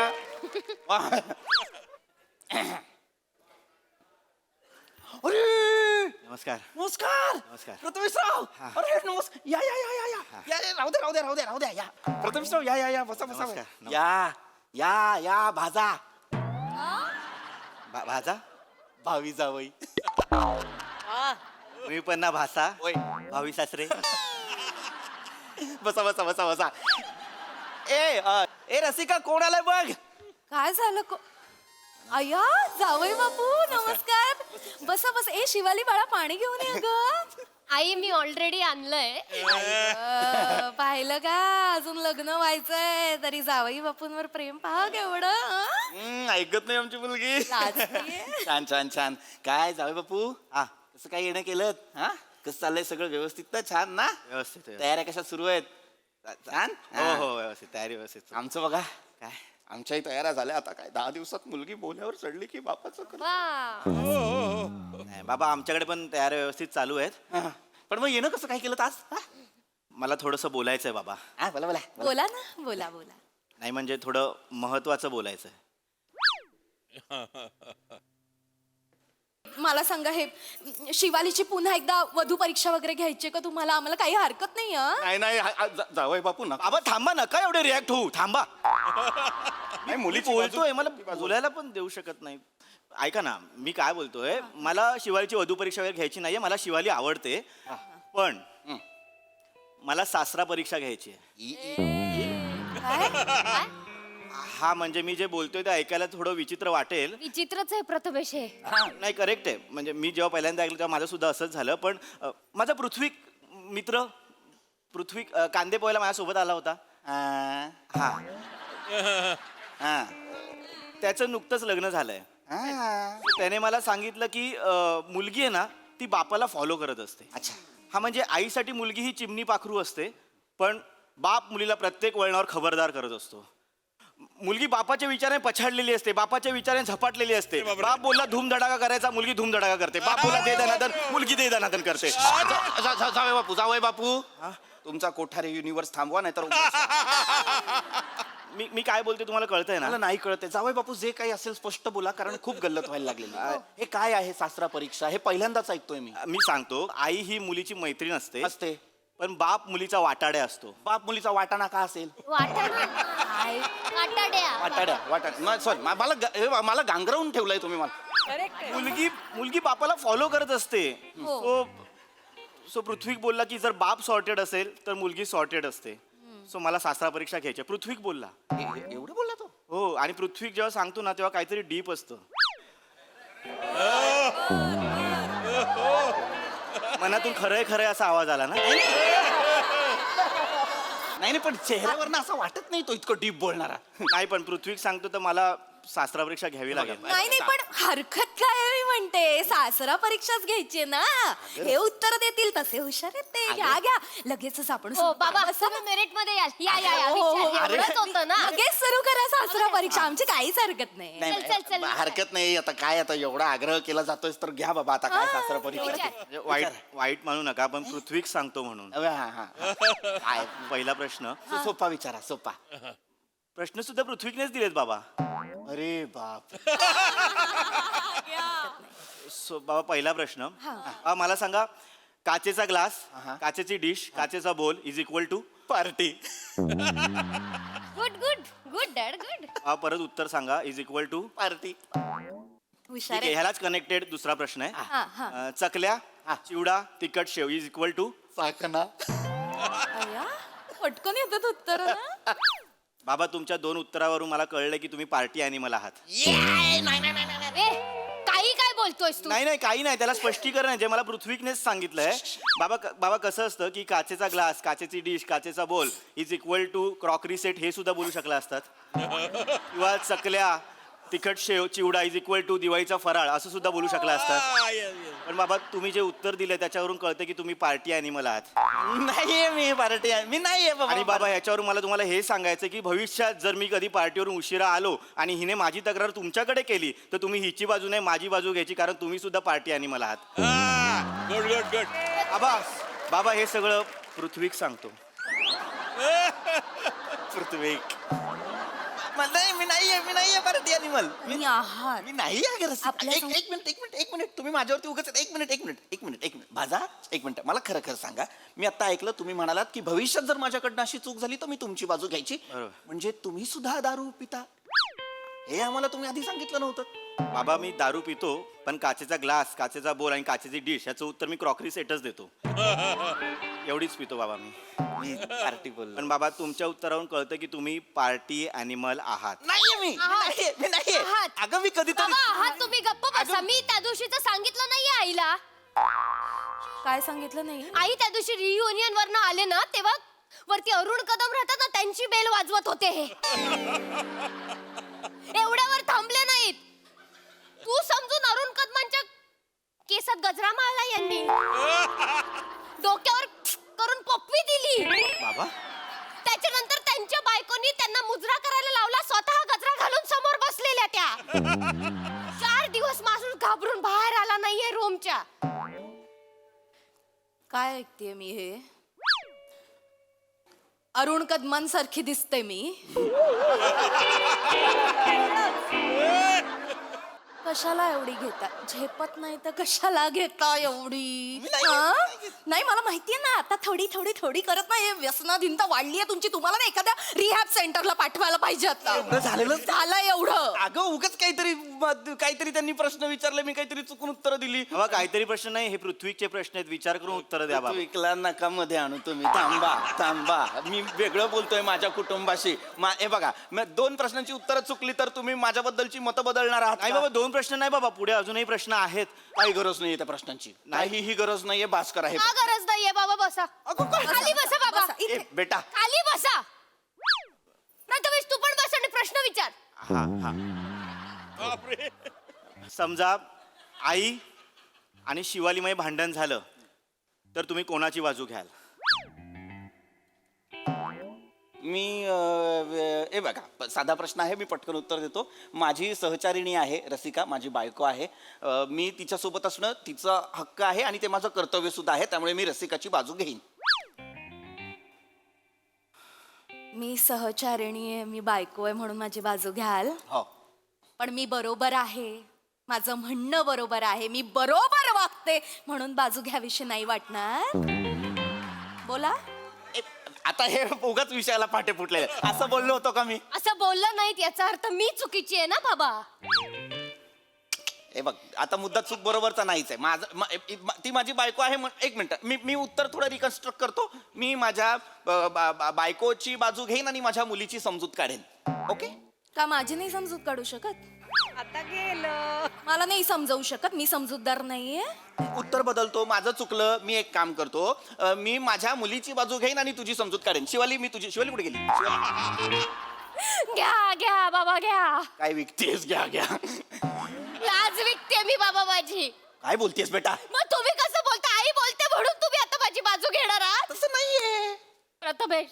अरे नमस्कार. नमस्कार. नमस्कार. प्रथमेशराव. अरे नमस्कार. या या या या या या या, राहू द्या या. प्रथमेशराव, या बसा नमस्कार. या भाजा. भाजा भावी जावई. मी पण ना भासा. होय. भावी सासरे. बसा. ए रसिका, कोण आलाय बघ. काय झालं अय्या जावई बापू, नमस्कार. बसा बस. ए शिवाली बाळा, पाणी घेऊन ये ग. आई, मी ऑलरेडी आणलंय. पाहिलं का, अजून लग्न व्हायचंय तरी जावई बापूंवर प्रेम पहा केवढं. ऐकत नाही आमची मुलगी. लाजतीये. छान छान छान. काय जावे बापू, कसं काय येणं केलं. कसं चाललंय सगळं व्यवस्थित ना. छान ना. व्यवस्थित. तयाऱ्या कशा सुरू आहेत. छान. हो व्यवस्थित. तयारी व्यवस्थित. आमचं बघा काय, आमच्याही तयाऱ्या झाल्या. आता काय 10 दिवसात मुलगी बोल्यावर चढली की बापाचं वा. नाही बाबा, आमच्याकडे पण तयारी व्यवस्थित चालू आहेत. पण मग येणं कसं काय केलं आज. मला थोडंसं बोलायचंय बाबा. बोला बोला. बोला ना, बोला. नाही म्हणजे थोडं महत्वाचं बोलायचंय. मला सांगा, हे शिवालीची पुन्हा एकदा वधू परीक्षा वगैरे घ्यायची का तुम्हाला? आम्हाला काही हरकत नाही. नाही जावई बापू ना. बाबा थांबा, नका एवढे रिॲक्ट होऊ. थांबा. नाही, मुलीची बोलतोय मला बाजू- बोलायला पण देऊ शकत नाही. ऐका ना, मी काय बोलतोय, मला शिवालीची वधू परीक्षा वगैरे घ्यायची नाहीये, मला शिवाली आवडते, पण मला सासरा परीक्षा घ्यायची आहे. हा म्हणजे मी जे बोलतोय ते ऐकायला थोडं विचित्र वाटेल. विचित्रच आहे प्रथमेश हे. नाही, करेक्ट आहे. म्हणजे मी जेव्हा पहिल्यांदा ऐकलं तेव्हा माझं सुद्धा असंच झालं. पण माझा पृथ्वी मित्र पृथ्वी कांदे पोहायला माझ्यासोबत आला होता. हा हा त्याचं नुकतंच लग्न झालंय. त्याने मला सांगितलं की मुलगी आहे ना ती बापाला फॉलो करत असते. अच्छा. हा म्हणजे आईसाठी मुलगी ही चिमणी पाखरू असते, पण बाप मुलीला प्रत्येक वळणावर खबरदार करत असतो. मुलगी बापाच्या विचाराने पछाडलेली असते, बापाच्या विचाराने झपाटलेली असते. बाप बोलला धूमधडाका करायचा, मुलगी धूमधडाका करते. बाप बोलला दे दनादन, मुलगी दे दनादन करते. जावय बापू, जावय बापू, तुमचा कोठारे युनिव्हर्स थांबवा, नाही तर मी काय बोलते तुम्हाला कळतंय ना? मला नाही कळते. जावय बापू, जे काही असेल स्पष्ट बोला, कारण खूप गल्लत व्हायला लागलेली. हे काय आहे सासरा परीक्षा? हे पहिल्यांदाच ऐकतोय मी. मी सांगतो, आई ही मुलीची मैत्रीण असते, असते. पण बाप मुलीचा वाटाड्या असतो. बाप मुलीचा वाटाणा का असेल? वाटाड्या सॉरी, मला गांगरवून ठेवलंय तुम्ही मला. मुलगी बापाला फॉलो करत असते. सो पृथ्वी बोलला की जर बाप सॉर्टेड असेल तर मुलगी सॉर्टेड असते. सो मला सासरा परीक्षा घ्यायची. पृथ्वी बोलला. एवढं बोलला तो? हो, आणि पृथ्वी जेव्हा सांगतो ना तेव्हा काहीतरी डीप असतं. मनातून खरंय खरंय असा आवाज आला ना. नाही, पण चेहऱ्यावर असं वाटत नाही तो इतकं डीप बोलणारा. नाही, पण पृथ्वी सांगतो तर मला सासरा परीक्षा घ्यावी लागेल. नाही नाही, पण हरकत काय आहे मी म्हणते, सासरा परीक्षाच घ्यायची ना. हे उत्तर देतील तसे हुशार आहेत ते. घ्या घ्या, लगेचच आपण हो बाबा, तुम्ही मेरिट मध्ये या. या एवढंच होतं ना. लगेच सुरू करा सासरा परीक्षा, आमची काहीच हरकत नाही. चल. हरकत नाही. आता काय, आता एवढा आग्रह केला जातोय तर घ्या बाबा. आता काय सासरा परीक्षा? म्हणजे वाईट म्हणू नका, पण पृथ्वीक सांगतो म्हणून. काय पहिला प्रश्न सोपा विचारा, सोपा. प्रश्न सुद्धा पृथ्वीकनेच दिलेत बाबा. अरे बाप. बाबा, पहिला प्रश्न मला सांगा, काचेचा ग्लास, काचेची डिश, काचेचा bowl is equal to party. Good dad, good. परत उत्तर सांगा. Is equal to party. हुशार ठीक आहे, ह्यालाच कनेक्टेड दुसरा प्रश्न हा, आहे. चकल्या, चिवडा, तिखट शेव इज इक्वल टू साखना. पटकन येतात उत्तर ना. बाबा, तुमच्या 2 उत्तरावरून मला कळलं की तुम्ही पार्टी अॅनिमल आहात. काही काय बोलतोयस तू? नाही, काही नाही. त्याला स्पष्टीकरण आहे जे मला पृथ्वीकनेच सांगितलंय. बाबा कसं असतं की काचेचा ग्लास, काचेची डिश, काचेचा bowl is equal to crockery set हे सुद्धा बोलू शकला असतात. किंवा चकल्या, तिखट शेव, चिवडा इज इक्वल टू दिवाळीचा फराळ असं सुद्धा बोलू शकला असतात. पण बाबा, तुम्ही जे उत्तर दिले त्याच्यावरून कळतं की तुम्ही पार्टी अॅनिमल आहात. नाहीये मी पार्टी, मी नाहीये बाबा. आणि बाबा, ह्याच्यावरून मला तुम्हाला हे सांगायचं की भविष्यात जर मी कधी पार्टीवरून उशिरा आलो आणि हिने माझी तक्रार तुमच्याकडे केली तर तुम्ही हिची बाजू नाही माझी बाजू घ्यायची, कारण तुम्ही सुद्धा पार्टी अॅनिमल आहात. Good good good. बाबा, हे सगळं पृथ्वीक सांगतो. पृथ्वीक. मी नाहीये पार्टी अॅनिमल. मी आहात. मी नाही अगर आपल्या एक मिनिट तुम्ही माझ्यावरती उगाच एक मिनिट माझा एक मिनिट मला खरं सांगा. मी आता ऐकलं तुम्ही म्हणालात की भविष्यात जर माझ्याकडनं अशी चूक झाली तर मी तुमची बाजू घ्यायची. बरोबर. म्हणजे तुम्ही सुद्धा दारू पिता हे आम्हाला तुम्ही आधी सांगितलं नव्हतं. बाबा, मी दारू पितो, पण काचेचा ग्लास, काचेचा बोल आणि काचेची डिश याचं उत्तर मी क्रॉकरी सेटच देतो. एवढीच पितो बाबा मी. पार्टी बोल. पण बाबा, तुमच्या उत्तरावरून कळतं की तुम्ही पार्टी अॅनिमल आहात. नाहीये मी नाहीये. आहात. अगं मी कधीतरी बाबा, आहात तुम्ही. गप्प बसा. मी त्या दिवशीच सांगितलं नाहीये आईला. काय सांगितलं नाही? आई त्या दिवशी रियुनियन वरनं आले ना, तेव्हा वरती अरुण कदम राहतात ना, त्यांची बेल वाजवत होते हे. एवढ्यावर थांबले नाहीत. तू समजून अरुण कदमांच्या केसात गजरा मारला यांनी. डोक्यावर करून पप्पी दिली. बाबा, त्याच्यानंतर त्यांच्या बायकोनी त्यांना मुजरा करायला लावला. स्वतः गजरा घालून समोर बसलेल्या त्या. 4 दिवस माणूस घाबरून बाहेर आला नाहीये रूमच्या. काय ऐकतेय मी हे? अरुण कदमांसारखी दिसते मी. कशाला एवढी घेता झेपत नाही तर कशाला घेता एवढी हा? नाही मला माहितीये ना आता थोडी थोडी थोडी करत नाही व्यसनाधीनता वाढली आहे तुमची तुम्हाला ना एखाद्या रिहॅब सेंटरला पाठवायला पाहिजे आता एवढं झालेलं झालं एवढं अगं उगाच काहीतरी त्यांनी प्रश्न विचारले मी काहीतरी चुकून उत्तर दिली. बाबा काहीतरी प्रश्न नाही हे पृथ्वीचे प्रश्न आहेत विचार करून उत्तर द्या बाबा. विकला नका मध्ये आणू तुम्ही थांबा मी वेगळं बोलतोय माझ्या कुटुंबाशी हे बघा 2 प्रश्नांची उत्तरं चुकली तर तुम्ही माझ्याबद्दलची मतं बदलणार आहात नाही का? बाबा 2 प्रश्न नाही बाबा पुढे अजूनही प्रश्न आहेत. काही गरज नाहीये त्या प्रश्नांची नाही ही गरज नाहीये भास्कर आहे का गरज नाहीये बाबा बसा खाली बसा बाबा ए, बेटा खाली बसा प्रथमेश तू पण बस आणि प्रश्न विचार. हा हा बापरे. समजा आई आणि शिवालीमध्ये भांडण झालं तर तुम्ही कोणाची बाजू घ्याल? मी हे बघा साधा प्रश्न आहे मी पटकन उत्तर देतो. माझी सहचारिणी आहे रसिका माझी बायको आहे. मी तिच्यासोबत असणं तिचा हक्क आहे आणि ते माझं कर्तव्य सुद्धा आहे त्यामुळे मी रसिकाची बाजू घेईन. मी सहचारिणी आहे मी बायको आहे म्हणून माझी बाजू घ्याल हो पण मी बरोबर आहे माझं म्हणणं बरोबर आहे मी बरोबर वागते म्हणून बाजू घ्याविषयी नाही वाटणार बोला. आता हे उगाच विषयाला पाठे फुटले असं बोललो होतो का मी? असं बोललं नाहीत याचा अर्थ मी चुकीची आहे ना बाबा. हे बघ आता मुद्दा चूक बरोबरचा नाहीच आहे ती माझी बायको आहे एक मिनिट मी उत्तर थोडं रिकन्स्ट्रक्ट करतो. मी माझ्या बायकोची बाजू घेईन आणि माझ्या मुलीची समजूत काढेन. ओके का माझी नाही समजूत काढू शकत? आता गेलं. मला नाही समजवू शकत मी समजूतदार नाहीये. उत्तर बदलतो माझं चुकलं मी एक काम करतो मी माझ्या मुलीची बाजू घेईन आणि तुझी समजूत काढेन. शिवाली मी तुझी शिवाली कुठे गेली? शिवाली घ्या घ्या बाबा घ्या काय विकतेस? घ्या लाज विकते मी बाबा माझी. काय बोलतेस बेटा? मग तुम्ही कसं बोलता आई बोलते म्हणून तुम्ही आता माझी बाजू घेणार आहात? तसं नाहीये प्रथमेश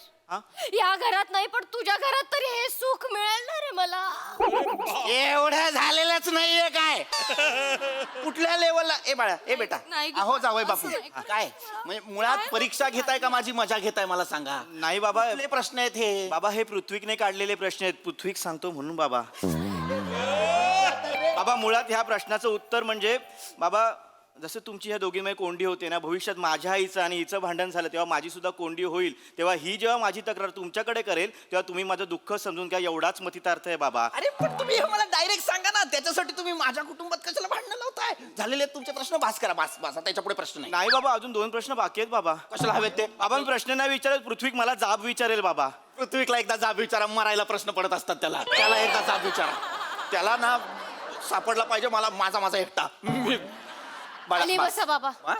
या घरात नाही पण तुझ्या घरात तरी हे सुख मिळेल ना रे मला. एवढं झालेलंच नाहीये काय कुठल्या लेवलला ए बाळा ए बेटा नाही ग. अहो जावई बापू असं नाही. काय म्हणजे मुळात परीक्षा घेताय का माझी मजा घेताय मला सांगा. नाही बाबा कुठले प्रश्न आहेत हे? बाबा हे पृथ्वीकने काढलेले प्रश्न आहेत पृथ्वीक सांगतो म्हणून बाबा. बाबा मुळात ह्या प्रश्नाचं उत्तर म्हणजे बाबा जसं तुमची ह्या दोघींमध्ये कोंडी होते ना भविष्यात माझ्या आईचं आणि हिचं भांडण झालं तेव्हा माझी सुद्धा कोंडी होईल तेव्हा ही जेव्हा माझी तक्रार तुमच्याकडे करेल तेव्हा तुम्ही माझं दुःख समजून घ्या एवढाच मतितार्थ आहे बाबा. अरे पण तुम्ही हे मला डायरेक्ट सांगा ना त्याच्यासाठी तुम्ही माझ्या कुटुंबात कशाला भांडणं लावताय? झालेले आहेत तुमचे प्रश्न भास करा भास त्याच्या पुढे प्रश्न नाही. नाही बाबा अजून 2 प्रश्न बाकी आहेत बाबा. कशाला हवेत ते? बाबा मी प्रश्न नाही विचारत पृथ्वीक मला जाब विचारेल बाबा. पृथ्वीला एकदा जाब विचारा मरायला प्रश्न पडत असतात त्याला एकदा जाब विचारा त्याला ना सापडला पाहिजे मला माझा एकटा. खाली बसा बाबा हा?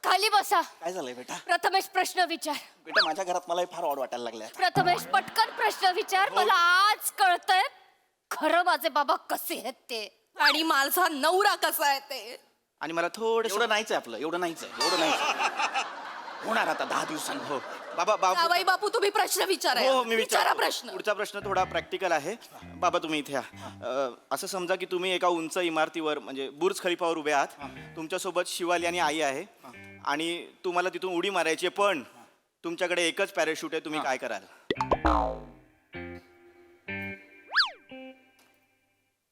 खाली बसा. काय झालंय बेटा? प्रथमेश प्रश्न विचार. बेटा माझ्या घरात मला हे फार ऑड वाटायला लागलंय. प्रथमेश पटकन प्रश्न विचार. मला आज कळतंय खरं माझे बाबा कसे आहेत ते आणि माझा नवरा कसा आहे ते. आणि मला थोडं एवढं नाहीच आहे आपलं एवढं नाहीच आहे होणार आता 10 दिवसांनी. हो बाबा बाबा जावई बापू तुम्ही प्रश्न विचारा हो मी विचारा विचारतो. प्रश्न. पुढचा प्रश्न थोडा प्रॅक्टिकल आहे. बाबा तुम्ही इथे या. असं समजा की तुम्ही एका उंच इमारतीवर म्हणजे बुर्ज खलिफावर उभे आहात. तुमच्यासोबत शिवाली आणि आई आहे आणि तुम्हाला तिथून उडी मारायची आहे पण तुमच्याकडे एकच पॅराशूट आहे तुम्ही काय कराल?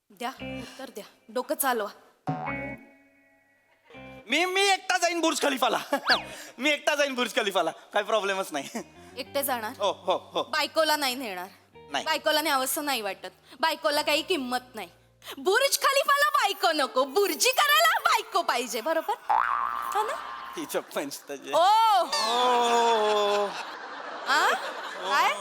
द्या उत्तर द्या डोकं चालवा. मी एकटा जाईन बुर्ज खलिफाला मी एकटा जाईन बुर्ज खलिफाला काय प्रॉब्लेमच नाही. एकटे जाणार हो हो हो बायकोला नाही नेणार. नाही. बायकोला न्यावंसं नाही वाटत. बायकोला काही किंमत नाही. बुर्ज खलिफाला बायको नको बुर्जी करायला बायको पाहिजे बरोबर हो ना. हिचं पंच त्याचे. ओ आ? काय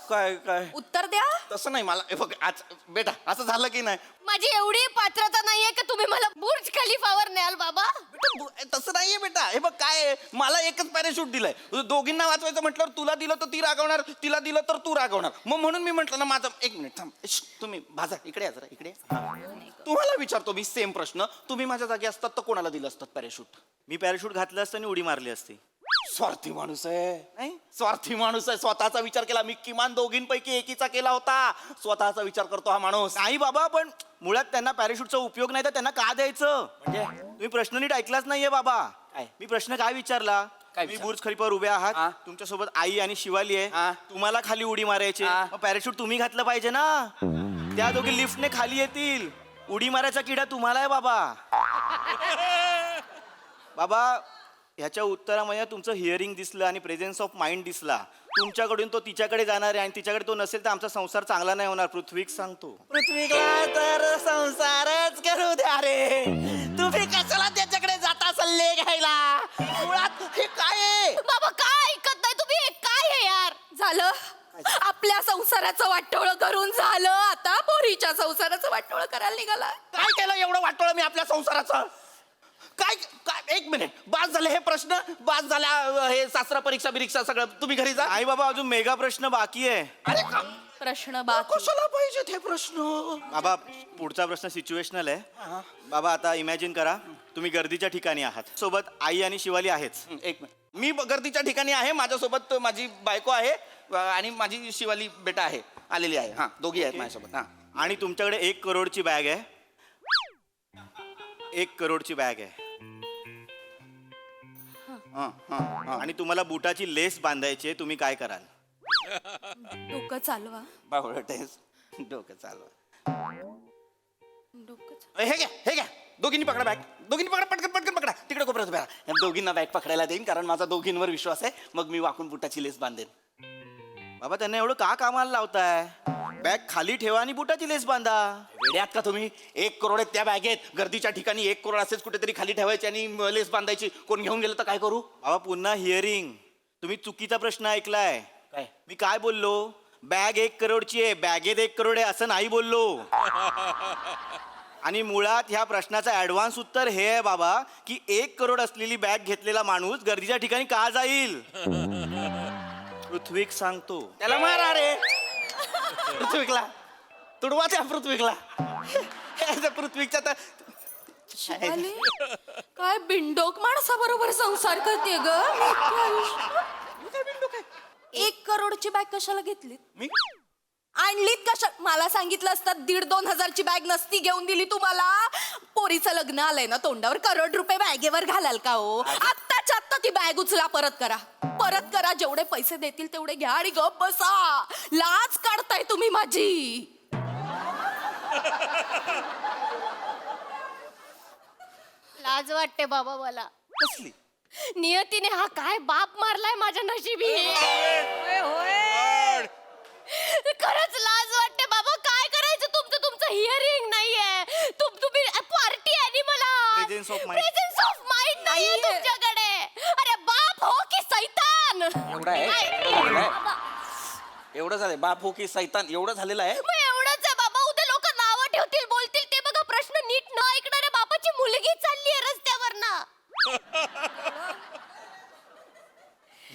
काय काय उत्तर द्या. तसं नाही मला हे बघ आज बेटा असं झालं की नाही माझी एवढी पात्रता नाहीये का तुम्ही मला बुर्ज खलिफावर न्याल बाबा. तसं नाहीये बेटा हे बघ काय आहे, मला एकच पॅराशूट दिलंय दोघींना वाचवायचं म्हटल्यावर तुला दिलं तर ती रागवणार तिला दिलं तर तू रागवणार मग म्हणून मी म्हटलं ना माझं एक मिनिट थांब तुम्ही भाजा इकडे या जरा इकडे तुम्हाला विचारतो मी सेम प्रश्न तुम्ही माझ्या जागी असतात तर कोणाला दिलं असतात पॅराशूट? मी पॅराशूट घातलं असतं आणि उडी मारली असती. स्वार्थी माणूस आहे नाही स्वार्थी माणूस आहे स्वतःचा विचार केला मी किमान दोघींपैकी एकीचा केला होता स्वतःचा विचार करतो हा माणूस. नाही बाबा पण मुळात त्यांना पॅराशूटचा उपयोग नाही तर त्यांना का द्यायचं? म्हणजे तुम्ही प्रश्न नीट ऐकलाच नाहीये बाबा. काय? मी प्रश्न काय विचारला? काय मी विचारलं? बुर्ज खलिफावर उभे आहात हा. तुमच्यासोबत आई आणि शिवाली आहे हा. तुम्हाला खाली उडी मारायची हा. मग पॅराशूट तुम्ही घातलं पाहिजे ना. त्या दोघी लिफ्टने खाली येतील उडी मारायचा किडा तुम्हाला आहे बाबा. बाबा ह्याच्या उत्तरामध्ये तुमचं हिअरिंग दिसलं आणि प्रेझेन्स ऑफ माइंड दिसला. तुमच्याकडून तो तिच्याकडे जाणार आहे आणि तिच्याकडे तो नसेल तर आमचा संसार चांगला नाही होणार. पृथ्वीक सांगतो. पृथ्वीला तर संसारच करू द्या रे. तुम्ही कशाला त्याच्याकडे जाता सल्ले घ्यायला? मुळात हे काय आहे? बाबा काय ऐकत नाही तुम्ही? हे काय आहे यार? झालं आपल्या संसाराचं वाटोळं करून झालं. आता पोरीच्या संसाराचं वाटोळं करायला निघाला. काय केलं एवढं वाटोळं मी आपल्या संसाराचं? काय काय एक मिनिट, बास झाले हे प्रश्न, बास झाल्या हे सासरा परीक्षा बिरीक्षा सगळं. तुम्ही घरी जा. आई बाबा अजून मेगा प्रश्न बाकी आहे. अरे का प्रश्न बाकी. कशाला पाहिजेत हे प्रश्न? बाबा पुढचा प्रश्न सिच्युएशनल आहे. बाबा आता इमॅजिन करा तुम्ही गर्दीच्या ठिकाणी आहात. सोबत आई आणि शिवाली आहेच. एक मिनिट, मी गर्दीच्या ठिकाणी आहे. माझ्यासोबत माझी बायको आहे आणि माझी शिवाली बेटा आहे, आलेली आहे. हा, दोघी आहेत माझ्यासोबत. हा, आणि तुमच्याकडे 1 करोडची बॅग आहे. 1 करोडची बॅग आहे. आणि तुम्हाला बुटाची लेस बांधायची आहे. तुम्ही काय कराल? डोकं चालवा. बावळटेस, डोकं चालवा. डोकं हे घ्या, हे घ्या, दोघींनी पकडा बॅग. दोघींनी पकडा, पटकन पटकन पकडा. तिकडे कोपऱ्यात उभ्या राहा. दोघींना बॅग पकडायला देईन कारण माझा दोघींवर विश्वास आहे. मग मी वाकून बुटाची लेस बांधेन. बाबा त्यांना एवढं का कामाला लावताय? बॅग खाली ठेवा आणि बुटाची लेस बांधा. वेड्यात का तुम्ही? 1 करोड आहेत त्या बॅगेत. गर्दीच्या ठिकाणी 1 करोड असेच कुठेतरी खाली ठेवायचे आणि लेस बांधायची. कोण घेऊन गेलं तर काय करू? बाबा पुन्हा हिअरिंग. तुम्ही चुकीचा प्रश्न ऐकलाय. काय? मी काय बोललो? बॅग 1 करोडची आहे, बॅगेत 1 करोड आहे असं नाही बोललो. आणि मुळात ह्या प्रश्नाचं ऍडव्हान्स उत्तर हे आहे बाबा की 1 करोड असलेली बॅग घेतलेला माणूस गर्दीच्या ठिकाणी का जाईल? पृथ्वीक सांगतो. त्याला मारा रे पृथ्वीकला. तुडवा त्या पृथ्वीकला. पृथ्वीच्या तर शिवाली, काय बिंडोक माणसाबरोबर संसार करते ग. 1 करोडची बॅग कशाला घेतली? मी आणलीत कशा? मला सांगितलं असतं 1,500-2,000 हजारची बॅग नसती घेऊन दिली तुम्हाला. पोरीचं लग्न आलंय ना तोंडावर, करोड रुपये बॅगेवर घालाल का हो? आत्ताच्या आत्ता ती बॅग उचला, परत करा. परत करा. जेवढे पैसे देतील तेवढे घ्या आणि गप बसा. लाज काढताय तुम्ही माझी. लाज वाटते बाबा मला. कसली? नियतीने हा काय बाप मारलाय माझ्या नशिबी. खरंच लाज वाटते बाबा. काय करायचं? तुमचं हिअरिंग नाहीये. तुम्ही पार्टी अॅनिमल आहात. Presence of mind. Presence of mind नाहीये तुमच्याकडे. अरे बाप हो की सैतान? एवढं आहे? एवढं आहे? एवढं झालंय? बाप हो की सैतान एवढं झालेलं आहे? मग एवढंच आहे बाबा. उद्या लोक नावं ठेवतील, बोलतील. ते बघा प्रश्न नीट न ऐकणाऱ्या बापाची मुलगी चालली आहे रस्त्यावर ना.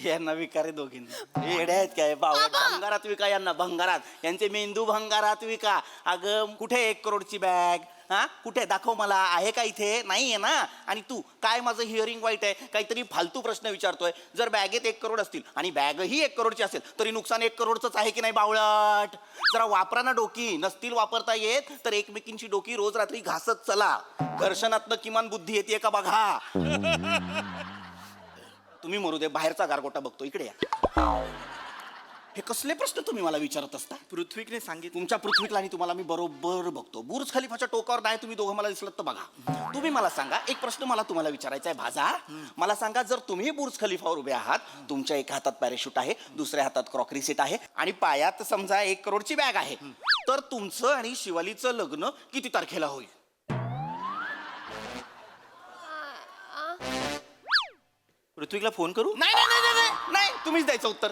यांना विकारे दोघींना. येड्या आहेत काय? बावळ्या. भंगारात विका यांना, भंगारात. यांचे मेंदू भंगारात विका. अगं कुठे 1 करोडची बॅग? हा, कुठे? दाखव मला. आहे का इथे? नाहीये ना. आणि तू काय माझं हिअरिंग वाईट आहे? काहीतरी फालतू प्रश्न विचारतोय. जर बॅगेत 1 करोड असतील आणि बॅगही 1 करोडची असेल तरी नुकसान 1 करोडच आहे की नाही बावळट? जरा वापरा ना डोकी. नसतील वापरता येत तर एकमेकींची डोकी रोज रात्री घासत चला. घर्षणातनं किमान बुद्धी येते का बघा. तुम्ही मरू दे, बाहेरचा गारगोटा बघतो. इकडे या. हे कसले प्रश्न तुम्ही मला विचारत असता? पृथ्वीकने सांगितलं. तुमच्या पृथ्वीतला आणि तुम्हाला मी बरोबर बघतो. बुर्ज खलिफाच्या टोकावर नाही तुम्ही दोघं मला दिसलं तर बघा. तुम्ही मला सांगा, एक प्रश्न मला तुम्हाला विचारायचा आहे भाजा. मला सांगा, जर तुम्ही बुर्ज खलिफावर उभे आहात, तुमच्या एका हातात पॅराशूट आहे, दुसऱ्या हातात क्रॉकरी सेट आहे आणि पायात समजा 1 करोडची बॅग आहे, तर तुमचं आणि शिवालीचं लग्न किती तारखेला होईल? पृथ्वीकला फोन करू? नाही नाही नाही नाही, नाही तुम्हीच द्यायचं उत्तर.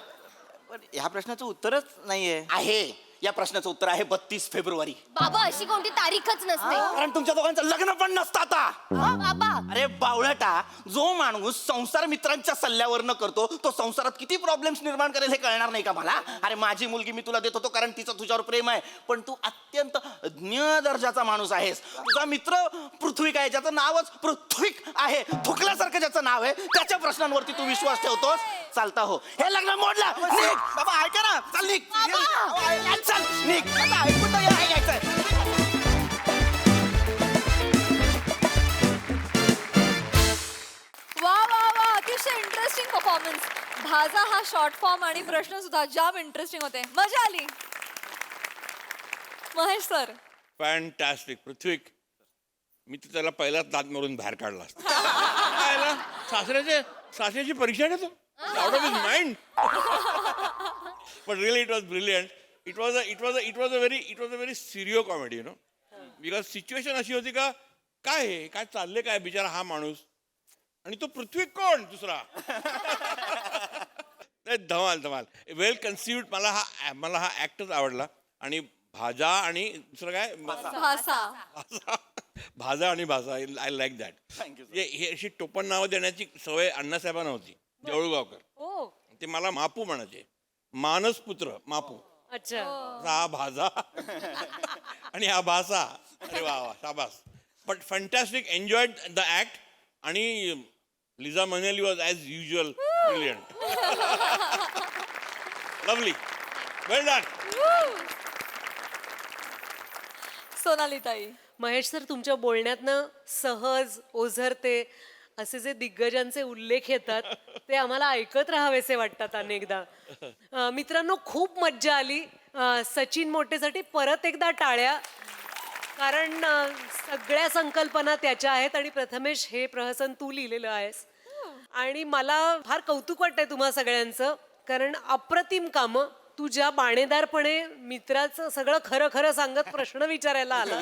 पण ह्या प्रश्नाचं उत्तरच नाहीये. आहे. या प्रश्नाचं उत्तर आहे 32 फेब्रुवारी. बाबा अशी कोणती तारीखच नसते. कारण तुमच्या दोघांचं लग्न पण नसतं आता. बाबा अरे बावळटा, जो माणूस संसार मित्रांच्या सल्ल्यावर न करतो तो संसारात किती प्रॉब्लेम्स निर्माण करेल हे कळणार नाही का मला? अरे माझी मुलगी मी तुला देत होतो कारण तिचं तुझ्यावर प्रेम आहे, पण तू अत्यंत ज्ञ दर्जाचा माणूस आहेस. तुझा मित्र पृथ्वीक आहे, ज्याचं नावच पृथ्वीक आहे, थुकल्यासारखं ज्याचं नाव आहे, त्याच्या प्रश्नांवरती तू विश्वास ठेवतोस. चालता हो, हे लग्न मोडला. बाबा ऐका ना, चल निघ. चल निघ. आता ऐकून तर घ्या, ऐकायचंय. वा वा वा, अतिशय इंटरेस्टिंग परफॉर्मन्स. भाजा हा शॉर्ट फॉर्म आणि प्रश्न सुद्धा जाम इंटरेस्टिंग होते. मजा आली. Mahesh sir, fantastic. पृथ्वीक, मी तर त्याला पहिलाच दात मारून बाहेर काढला असता. सासऱ्याची परीक्षा घेतो out of his mind. But really it was brilliant. It was a very serio comedy, you know, because situation अशी होती का काय चालले काय बिचारा हा माणूस, आणि तो पृथ्वी कोण दुसरा. धमाल वेल कन्सिव्ड. मला हा ऍक्टच आवडला. आणि भाजा आणि दुसरं काय भाजा आणि भाषा, आय लाईक दॅट. ही अशी टोपण नावं देण्याची सवय अण्णासाहेबांना होती, देऊळगावकर. ओ ते मला मापू म्हणायचे, मानसपुत्र मापू. अच्छा. हा भाजा आणि हा भासा. अरे वा वा, शाबास. But fantastic, enjoyed the act. आणि Liza Minnelli was as usual brilliant. Lovely, well done. Sonali tai. Mahesh sir, तुमच्या बोलण्यातनं सहज, ओझरते असे जे दिग्गजांचे उल्लेख येतात ते आम्हाला ऐकत राहावेसे वाटतात अनेकदा. मित्रांनो, खूप मज्जा आली. सचिन मोटेसाठी परत एकदा टाळ्या, कारण सगळ्या संकल्पना त्याच्या आहेत. आणि प्रथमेश, हे प्रहसन तू लिहिलेलं आहेस. आणि मला फार कौतुक वाटतंय तुम्हा सगळ्यांचं, कारण अप्रतिम कामं. तू ज्या बाणेदारपणे मित्राचं सगळं खरं खरं सांगत प्रश्न विचारायला आला,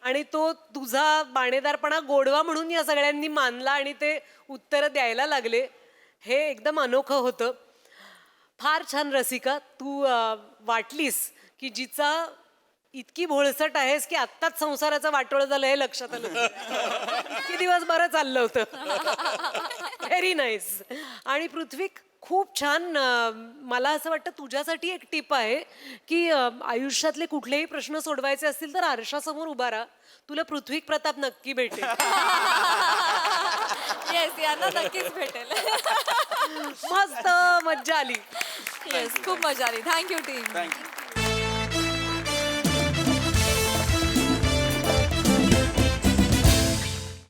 आणि तो तुझा बाणेदारपणा गोडवा म्हणून या सगळ्यांनी मानला आणि ते उत्तरं द्यायला लागले, हे एकदम अनोखं होतं. फार छान रसिका. तू वाटलीस की जिचा इतकी भोळसट आहेस की आत्ताच संसाराचं वाटोळं झालं हे लक्षात आलं. इतके दिवस बरं चाललं होतं. Very nice. आणि पृथ्वी, खूप छान. मला असं वाटतं तुझ्यासाठी एक टिप आहे की आयुष्यातले कुठलेही प्रश्न सोडवायचे असतील तर आरशासमोर उभा राहा, तुला पृथ्वी प्रताप नक्की भेटेल. येस, यांना नक्कीच भेटेल. मस्त मज्जा आली. येस, खूप मजा आली. Thank you team.